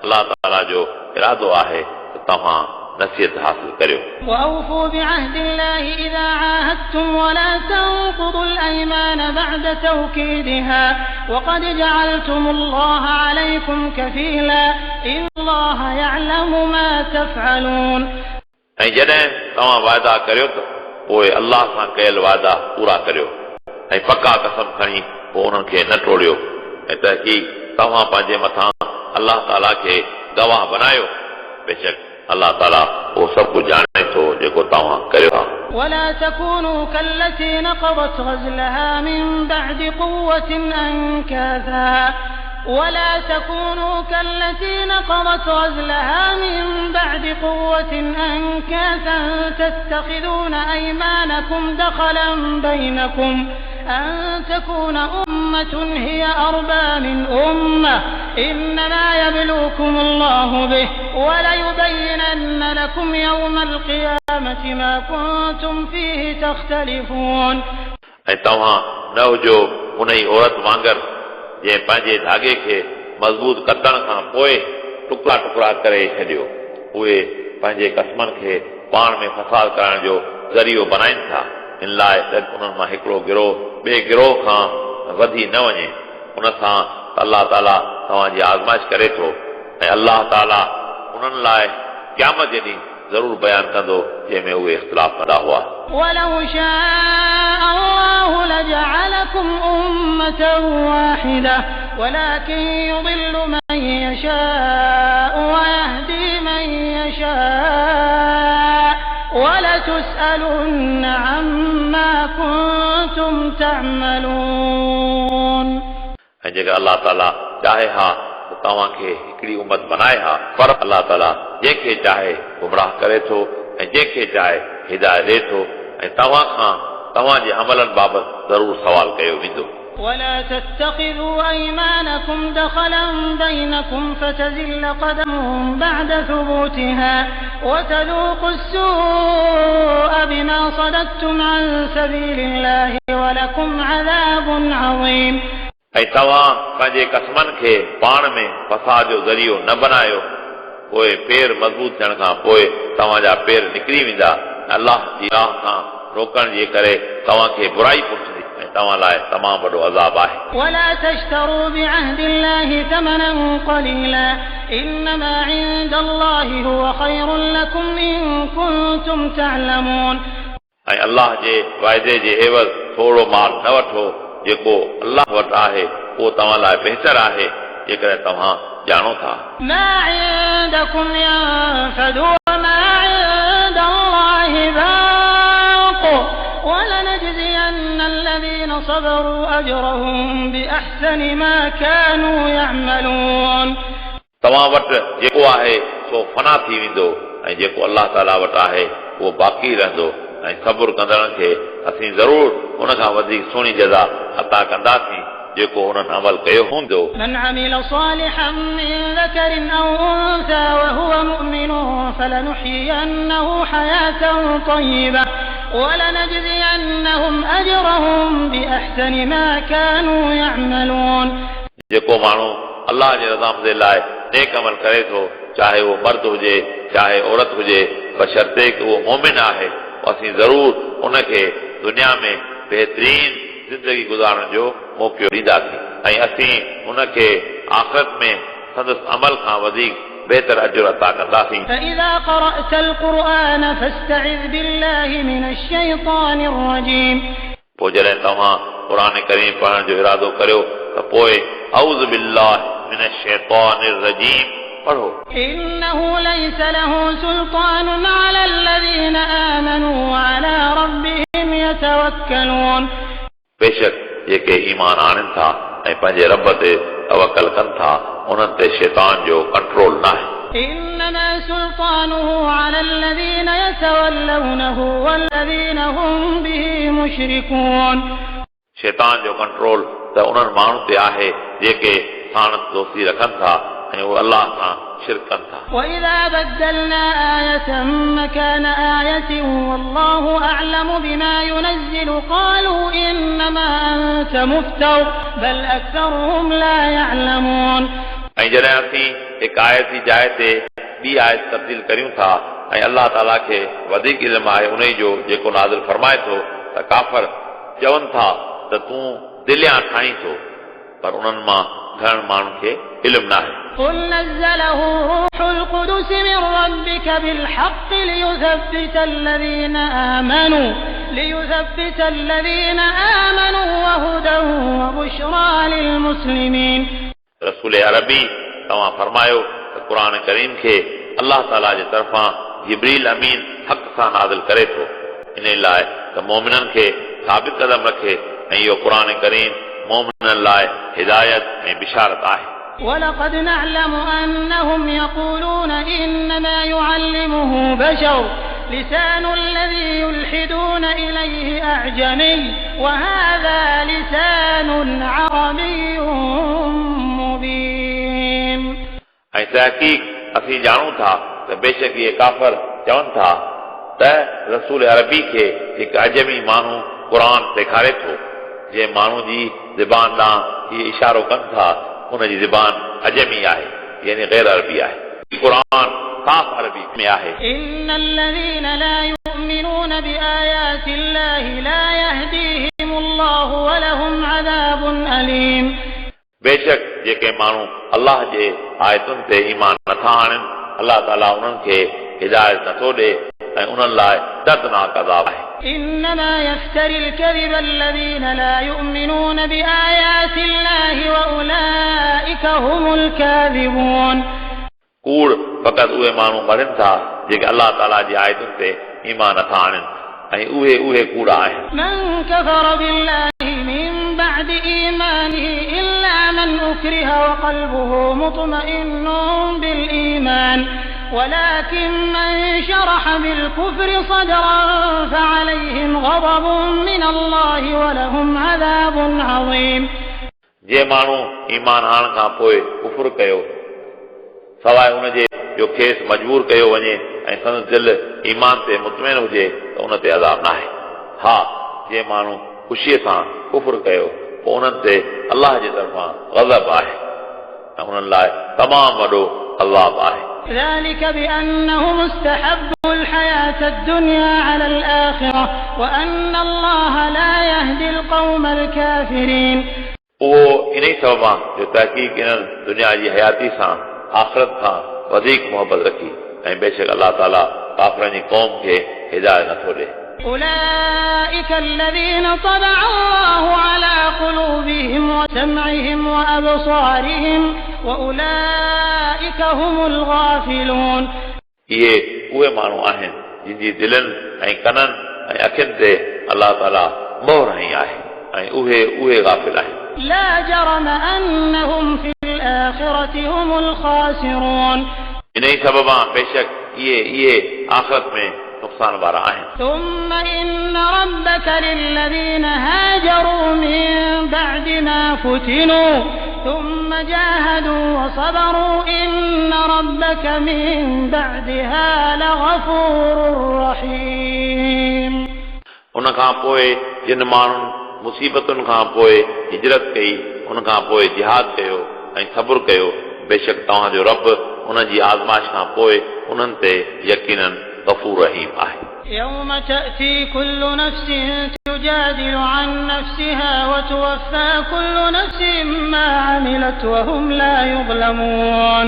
अल्लाह ताला जो इरादो आहे त तव्हां नसीहत हासिल करियो وأوفوا بعهد الله إذا عاهدتم ولا تنقضوا الأيمان بعد توكيدها وقد جعلتم الله عليكم كفيلا إن الله يعلم ما تفعلون ऐं जॾहिं तव्हां वाइदा करियो त पोइ अल्लाह सां कयल वाइदा पूरा करियो ऐं पका कसम खणी पोइ उन्हनि खे न टोड़ियो ऐं तहक़ीक़ तव्हां पंहिंजे मथां अल्लाह ताला खे गवाह बनायो बेशक अल्लाह ताला उहो सभु कुझु ॼाणे थो जेको तव्हां करियो था ولا تكونوا كالتي نقضت غزلها من بعد قوة أنكاثا ولا تكونوا كالتي نقضت غزلها من بعد قوة أنكاثا تتخذون أيمانكم دخلا بينكم أن تكون أمة هي أربى من أمة إنما يبلوكم الله به وليبينن لكم يوم القيامة ما كنتم فيه تختلفون ऐं तव्हां न हुजो उन ई औरत वांगुरु जंहिं पंहिंजे धागे खे मज़बूत कतण खां पोइ टुकड़ा टुकड़ा करे छॾियो उहे पंहिंजे कसमनि खे पाण में फसाद करण जो ज़रियो बनाइनि था इन लाइ उन्हनि मां हिकिड़ो गिरोह ॿिए गिरोह खां वधी न वञे उन सां अल्लाह ताला तव्हांजी आज़माइश करे थो ऐं अल्लाह ताला उन्हनि लाइ क़यामत जे ॾींहुं ज़रूरु बयानु कंदो जंहिंमें उहे इख़्तिलाफ़ कंदा हुआ ولو شاء الله لجعلكم أمة واحدة ولكن يضل من يشاء ويهدي من يشاء ولتسألن عما كنتم تعملون ऐं जेका अल्लाह ताला चाहे हा त तव्हांखे हिकिड़ी उमत बनाए हा पर अल्लाह ताला जंहिंखे चाहे गुमराह करे थो ऐं जंहिंखे चाहे हिदायत ॾे थो ऐं तव्हां खां तव्हांजे अमलनि बाबति ज़रूरु सवाल कयो वेंदो ولا تتخذوا أيمانكم دخلا بينكم فتزل قدم بعد ثبوتها وتذوقوا السوء بما صددتم عن سبيل الله ولكم عذاب عظيم ऐं तव्हां पंहिंजे कसमनि खे पाण में फसाद जो ज़रियो न बनायो पोइ पेर मज़बूत थियण खां पोइ तव्हांजा पेर निकिरी वेंदा अल्लाह जी राह खां रोकण जे करे तव्हांखे बुराई पहुचंदी ऐं तव्हां लाइ तमामु वॾो अज़ाब आहे ولا تشتروا بعهد الله ثمنا قليلا إنما عند الله هو خير لكم إن كنتم تعلمون ऐं अल्लाह जे वाइदे जे एवज़ थोरो माल न वठो जेको अल्लाह वटि आहे उहो तव्हां लाइ बहितर आहे जेकॾहिं तव्हां ॼाणो था ما عندكم ينفد وما عند الله باق ولنجزين الذين صبروا أجرهم بأحسن ما كانوا يعملون तव्हां वटि जेको आहे सो फना थी वेंदो ऐं जेको अल्लाह ताला वटि आहे उहो बाक़ी रहंदो ऐं सबुर कंदड़नि खे असीं ज़रूरु उन खां वधीक सुहिणी जज़ा अता कंदासीं जेको हुननि अमल कयो हूंदो من عمل صالحا من ذكر أو أنثى وهو مؤمن فلنحيينه حياة طيبة ولنجزينهم أجرهم بأحسن ما كانوا يعملون जेको माण्हू अल्लाह जे रज़ामंदी लाइ नेक अमल करे थो चाहे उहो मर्द हुजे चाहे औरत हुजे बशर्ते कि उहो मोमिन आहे असीं ज़रूरु उनखे दुनिया में बहितरीन ज़िंदगी गुज़ारण जो मौक़ो ॾींदासीं ऐं असीं उनखे आख़िरत में संदसि अमल खां वधीक बहितर अजुर अता कंदासीं فإذا قرأت القرآن فاستعذ بالله من الشيطان الرجيم पोइ जॾहिं तव्हां क़ुरान करीम पढ़ण जो इरादो करियो त पोइ औज़ बिल्लाह मिनश शैतानिर रजीम पढ़ो إنه ليس له سلطان على الذين آمنوا وعلى ربهم يتوكلون बेशक जेके ईमान आणनि था ऐं पंहिंजे रब ते तवकल कनि था उन्हनि ते शैतान जो कंट्रोल न आहे إنما سلطانه على الذين يتولونه والذين هم به مشركون शैतान जो कंट्रोल त उन्हनि माण्हुनि ते आहे जेके साण दोस्ती रखनि था ऐं उहे अल्लाह सां शिरक कनि था وإذا بدلنا آية مكان آية والله أعلم بما ينزل قالوا إنما أنت مفتر بل أكثرهم لا يعلمون ऐं जॾहिं असीं हिकु आयत जी जाइ ते ॿी आयत तब्दील करियूं था ऐं अलाह ताला खे वधीक इल्म आहे उन जो जेको नाज़िल फरमाए थो त काफ़र चवनि था त तूं दिलियां ठाहीं थो, पर उन्हनि मां घणनि माण्हुनि खे इल्म न आहे. قل نزله روح القدس من ربك بالحق ليثبت الذين آمنوا وهدى وبشرى للمسلمين. रसूल अरबी तव्हां फरमायो त क़ुर करीम खे अलाह ताला जे तरफ़ां जिब्रील अमीन हक़ सां नाज़िल करे थो, इन लाइ त मोमिननि खे साबित क़दम रखे ऐं इहो क़ुर करीम मोमिननि लाइ हिदायत ऐं बिशारत आहे. ولقد نعلم أنهم يقولون إنما يعلمه بشر لسان الذي يلحدون إليه أعجمي وهذا لسان عربي مبين. ऐं तहक़ीक़ असीं ॼाणूं था त बेशक इहे काफ़र चवनि था त रसूल अरबी खे हिकु अजमी माण्हू क़ुर सेखारे थो, जंहिं माण्हू जी ज़बान ॾांहुं इहे इशारो कनि था उनजी ज़बान अजमी आहे, यानी गैर अरबी आहे. क़ुर साफ़ अरबी में आहे. إن الذين لا يؤمنون بآيات الله لا يهديهم الله ولهم عذاب أليم. बेशक जेके माण्हू अलाह जे आयतुनि ते ईमान नथा आणनि, अलाह ताला उन्हनि खे हिदायत नथो ॾे ऐं उन्हनि लाइ दर्दनाक अज़ाब आहे. إنما يفتري الكذب الذين لا يؤمنون بآيات الله وأولئك هم الكاذبون. कूड़ फ़क़त उहे माण्हू मरनि था जेके अलाह ताला जी आयतुनि ते ईमान नथा आणनि ऐं उहे कूड़ आहिनि. من كفر بالله من بعد إيمانه إلا من أكره وقلبه مطمئن بالإيمان ولكن من شرح بالكفر صدرا فعليهم غضب من الله ولهم عذاب عظيم. जे माण्हू ईमान आणण खां पोइ कुफर कयो सवाइ उन जे जो खेसि मजबूर कयो वञे ऐं संदसि दिलि ईमान ते मुतमइन हुजे त उन ते अज़ाब न आहे. हा, जे माण्हू ख़ुशीअ सां कुफर कयो पोइ उन्हनि ते अलाह जे तरफ़ां ग़ज़ब आहे ऐं उन्हनि लाइ तमामु वॾो अज़ाब आहे. ذلك بأنهم استحبوا الحياة الدنيا على الآخرة وأن الله لا يهدي القوم الكافرين. उहो इन ई सबबा जो तहक़ीक़ इन्हनि दुनिया जी हयाती सां आख़िरत खां वधीक मोहबत रखी ऐं बेशक अलाह ताला काफ़िरनि जी क़ौम खे हिदायत नथो ॾे. أولئك الذين طبع الله على قلوبهم وسمعهم وأبصارهم وأولئك هم الغافلون. इहे उहे माण्हू आहिनि जिन जी दिलनि ऐं कननि ऐं अखियुनि ते अलाह ताला मोहर हई आहे ऐं उहे गाफ़िल आहिनि. لا جرم أنهم في الآخرة هم الخاسرون. इन ई सबबा बेशक इहे आख़िरत में नुक़सान वारा आहिनि. ثم إن ربك للذين هاجروا من بعد ما فتنوا ثم جاهدوا وصبروا إن ربك من بعدها لغفور رحيم. उन खां पोइ जिन माण्हुनि मुसीबतुनि खां पोइ हिजरत कई, उन खां पोइ जिहाद कयो ऐं सब्र कयो, बेशक तव्हांजो रब उन जी आज़माइश खां पोइ उन्हनि ते यकीनन गफ़ूर रहीम आहे. يوم تأتي كل نفس تجادل عن نفسها وتوفى كل نفس ما عملت وهم لا يظلمون.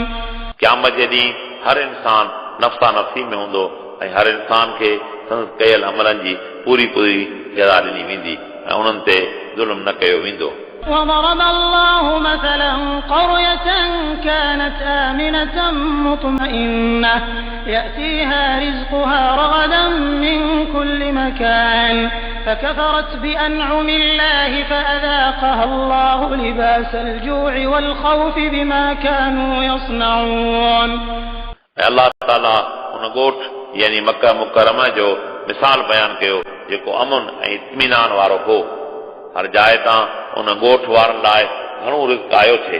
क़यामत जे ॾींहुं हर इंसान नफ़्सा नफ़्सी में हूंदो ऐं हर इंसान खे संदसि कयल अमलनि जी पूरी जज़ा ॾिनी वेंदी ऐं उन्हनि ते ज़ुल्म न कयो वेंदो. وضرب الله مثلا قرية كانت آمنة مطمئنة يأتيها رزقها رغدا من كل مكان فكفرت بأنعم الله فأذاقها الله لباس الجوع والخوف بما كانوا يصنعون. अलाह ताला उन ॻोठ यानी मक्का मुकरमा जो मिसाल बयान कयो जेको अमन ऐं इत्मीनान वारो हो. हर जाइ तां उन ॻोठ वारनि लाइ घणो रिज़्क़ आयो थे,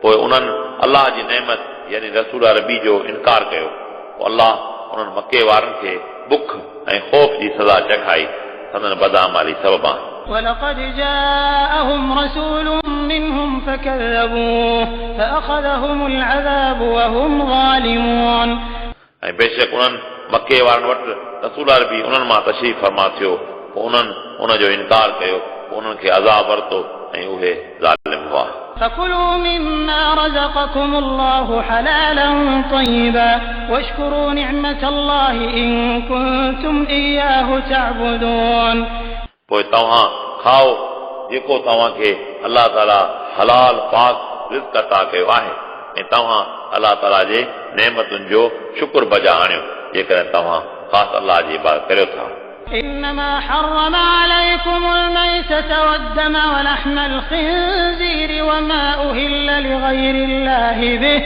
पोइ उन्हनि अलाह जी नेमत यानी रसूल अरबी जो इनकार कयो. पोइ अलाह उन्हनि मके वारनि खे बुख ऐं ख़ौफ़ जी सज़ा चखाई संदन बदअमली सबबा. ولقد جاءهم رسول منهم فكذبوه فأخذهم العذاب وهم ظالمون. ऐं बेशक उन्हनि मके वारनि वटि रसूल बि उन्हनि मां तशरीफ़ फरमा थियो, पोइ उन्हनि उन जो इनकार कयो, पोइ उन्हनि खे अज़ाब वरितो ऐं उहे ज़ालिम हुआ। فكلوا مما رزقكم الله حلالا طيبا واشكروا نعمة الله إن كنتم إياه تعبدون। पोइ तव्हां खाओ जेको तव्हांखे अलाह ताला हलाल पाक रिज़्क़ अता कयो आहे ऐं तव्हां अलाह ताला जे नेमतुनि जो शुक्र बजा आणियो जेकॾहिं तव्हां ख़ासि अलाह जी इबादत करियो था। إنما حرم عليكم الميتة والدم ولحم الخنزير وما أهل لغير الله به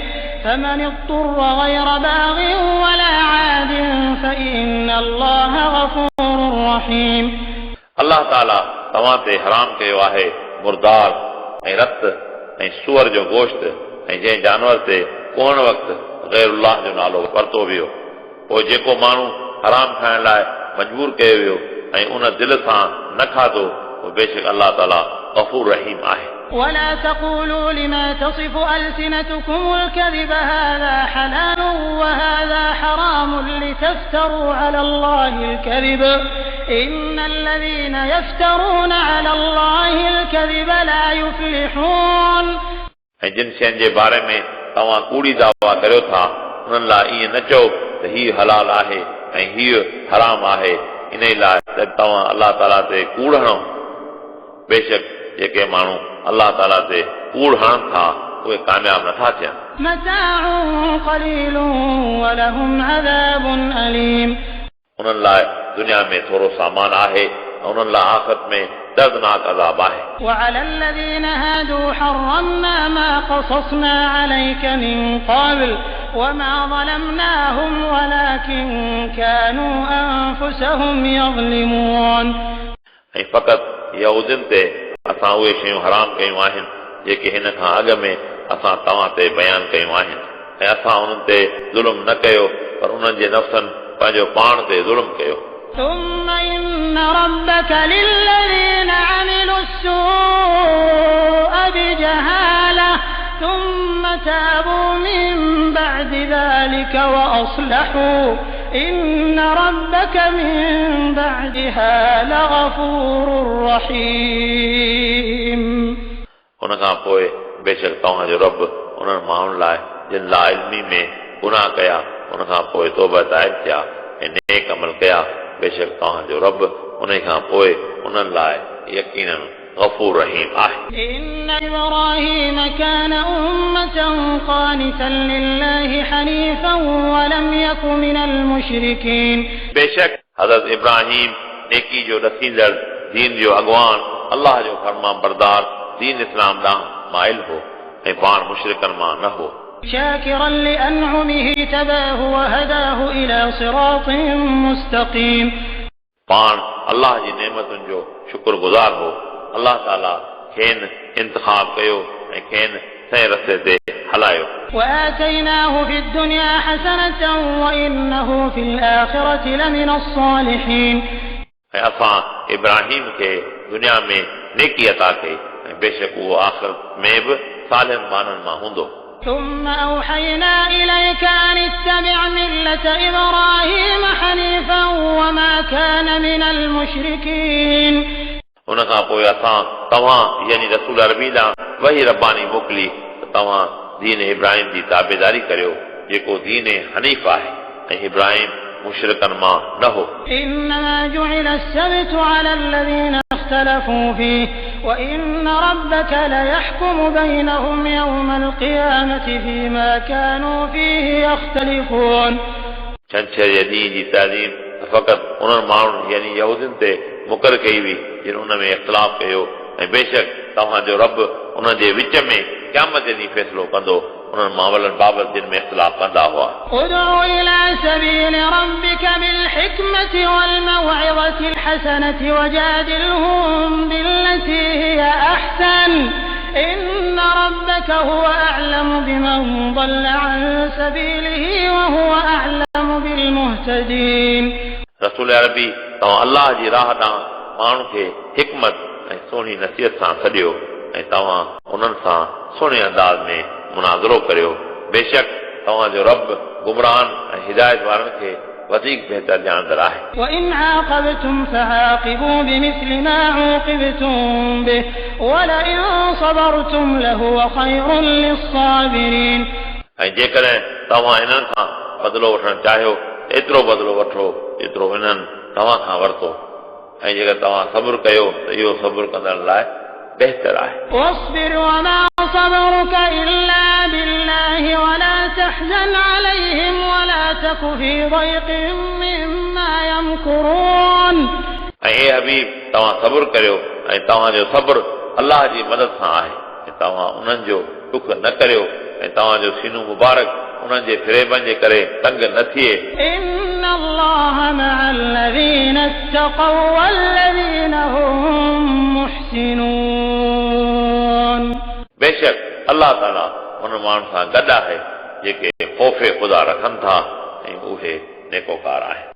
فمن اضطر غير باغ ولا عاد فإن الله غفور رحيم। अलाह ताला तव्हां ते हराम कयो आहे मुर्दार ऐं रत ऐं सूअर जो गोश्त ऐं जंहिं जानवर ते कोन वक़्तु गैरुल्लाह जो नालो वरितो वियो, पोइ जेको माण्हू हराम खाइण लाइ मजबूर कयो वियो ऐं उन दिल सां न खाधो, पोइ बेशक अलाह ताला गफूर रहीम आहे। ولا تقولوا لما تصف ألسنتكم الكذب هذا حلال وهذا حرام لتفتروا على الله الكذب إن الذين يفترون على الله الكذب لا يفلحون। ऐं जिन शयुनि जे बारे में तव्हां कूड़ी दावा करियो था उन्हनि लाइ ईअं न चओ त हीउ हलाल आहे ऐं हीउ हराम आहे, इन लाइ त तव्हां अलाह ताला ते कूड़ हणो। बेशक जेके माण्हू अलाह ताला ते कूड़ हणनि था उहे कामयाब नथा थियनि। متاع قليل ولهم عذاب أليم। उन्हनि लाइ दुनिया में थोरो सामान आहे ऐं उन्हनि लाइ आख़िरत में दर्दनाक अज़ाब आहे। وعلى الذين هادوا حرمنا ما قصصنا عليك من قبل وما ظلمناهم ولكن كانوا أنفسهم يظلمون। ऐं फ़क़ति यहूदियुनि ते असां उहे शयूं हराम कयूं आहिनि जेके हिन खां अॻु में असां तव्हां ते बयानु कयूं आहिनि ऐं असां उन्हनि ते ज़ुल्म न कयो पर उन्हनि जे नफ़्सनि पंहिंजो पाण ते ज़ुल्म कयो। ثم إن ربك للذين عملوا السوء بجهالة ثم تابوا من بعد ذلك وأصلحوا إن ربك من بعدها لغفور رحيم। उन खां पोइ बेशक तव्हांजो रब उन्हनि माण्हुनि लाइ जिन ला इल्मी में गुनाह कया उन खां पोइ तौबा ताइब थिया ऐं नेक अमल कया, बेशक तव्हांजो रब उन खां पोइ उन्हनि लाइ यकीनन गफूर रहीम आहे। إن إبراهيم كان أمة قانتا لله حنيفا ولم يك من المشركين। बेशक हज़रत इब्राहिम नेकी जो रसींदड़ दीन जो अॻवान अलाह जो फरमान बरदार दीन इस्लाम ॾांहुं माइल हो ऐं पाण मुशरिकनि मां न हो। شاكرا لأنعمه اجتباه وهداه إلى صراط مستقيم। पाण अलाह जी नेमतुनि जो शुक्रगुज़ार हो, अलाह ताला खेनि इंतखाब कयो ऐं खेनि सही रस्ते ते हलायो। وآتيناه في الدنيا حسنة وإنه في الآخرة لمن الصالحين। ऐं असां इब्राहिम खे दुनिया में नेकी अता कई ऐं बेशक उहो आख़िरत में बि सालिहनि माण्हुनि मां हूंदो। ثم أوحينا إليك أن اتبع ملة إبراهيم حنيفا وما كان من المشركين। उन खां पोइ असां तव्हां यानी रसूल अरबी ॾांहुं वही रब्बानी मोकिली त तव्हां दीन इब्राहिम जी ताबेदारी करियो जेको दीन हनीफ़ आहे ऐं इब्राहिम मुशरिकनि मां न हो। إنما جعل السبت على الذين اختلفوا فيه وإن ربك ليحكم بينهم يوم القيامة فيما كانوا فيه يختلفون। छंछर जे ॾींहं जी तालीम फ़क़ति उन्हनि माण्हुनि यानी यहूदियुनि ते मुक़ररु कई हुई जिन उन में इख़्तिलाफ़ कयो ऐं बेशक तव्हांजो रब उन जे विच में क़यामत जे ॾींहुं फ़ैसिलो कंदो उन्हनि मामलनि बाबति जिन में इख़्तिलाफ़ कंदा हुआ। ادع إلى سبيل ربك بالحكمة والموعظة الحسنة وجادلهم بالتي هي أحسن إن ربك هو أعلم بمن ضل عن سبيله وهو أعلم بالمهتدين। रसूल अरबी तव्हां अलाह जी राह ॾांहुं माण्हू खे हिकमत ऐं सुहिणी नसीहत सां सॼियो ऐं तव्हां उन्हनि सां सुहिणे अंदाज़ में मुनाज़रो करियो। बेशक तव्हांजो रब गुमराहन ऐं हिदायत वारनि खे वधीक बहितर ॼाणंदड़ आहे وإن عاقبتم فعاقبوا بمثل ما عوقبتم به ولئن صبرتم لهو خير للصابرين ऐं जेकॾहिं तव्हां इन्हनि खां बदिलो वठणु चाहियो एतिरो बदिलो वठो एतिरो इन्हनि तव्हां खां वरितो ऐं जेकर तव्हां सब्र कयो त इहो सब्र कंदड़ लाइ बहितर आहे واصبر وما صبرك إلا بالله ولا تحزن عليهم ولا تك في ضيق مما يمكرون ऐं हे हबीब तव्हां सब्र करियो ऐं तव्हांजो सब्र अलाह जी मदद सां आहे ऐं तव्हां उन्हनि जो दुख न करियो ऐं तव्हांजो सीनो मुबारक उन्हनि जे फिरेबनि जे करे तंग न थिए إن الله مع الذين اتقوا والذين هم محسنون बेशक अलाह ताला उन माण्हुनि सां गॾु आहे जेके ख़ौफ़ ख़ुदा रखनि था ऐं उहे नेकोकार आहिनि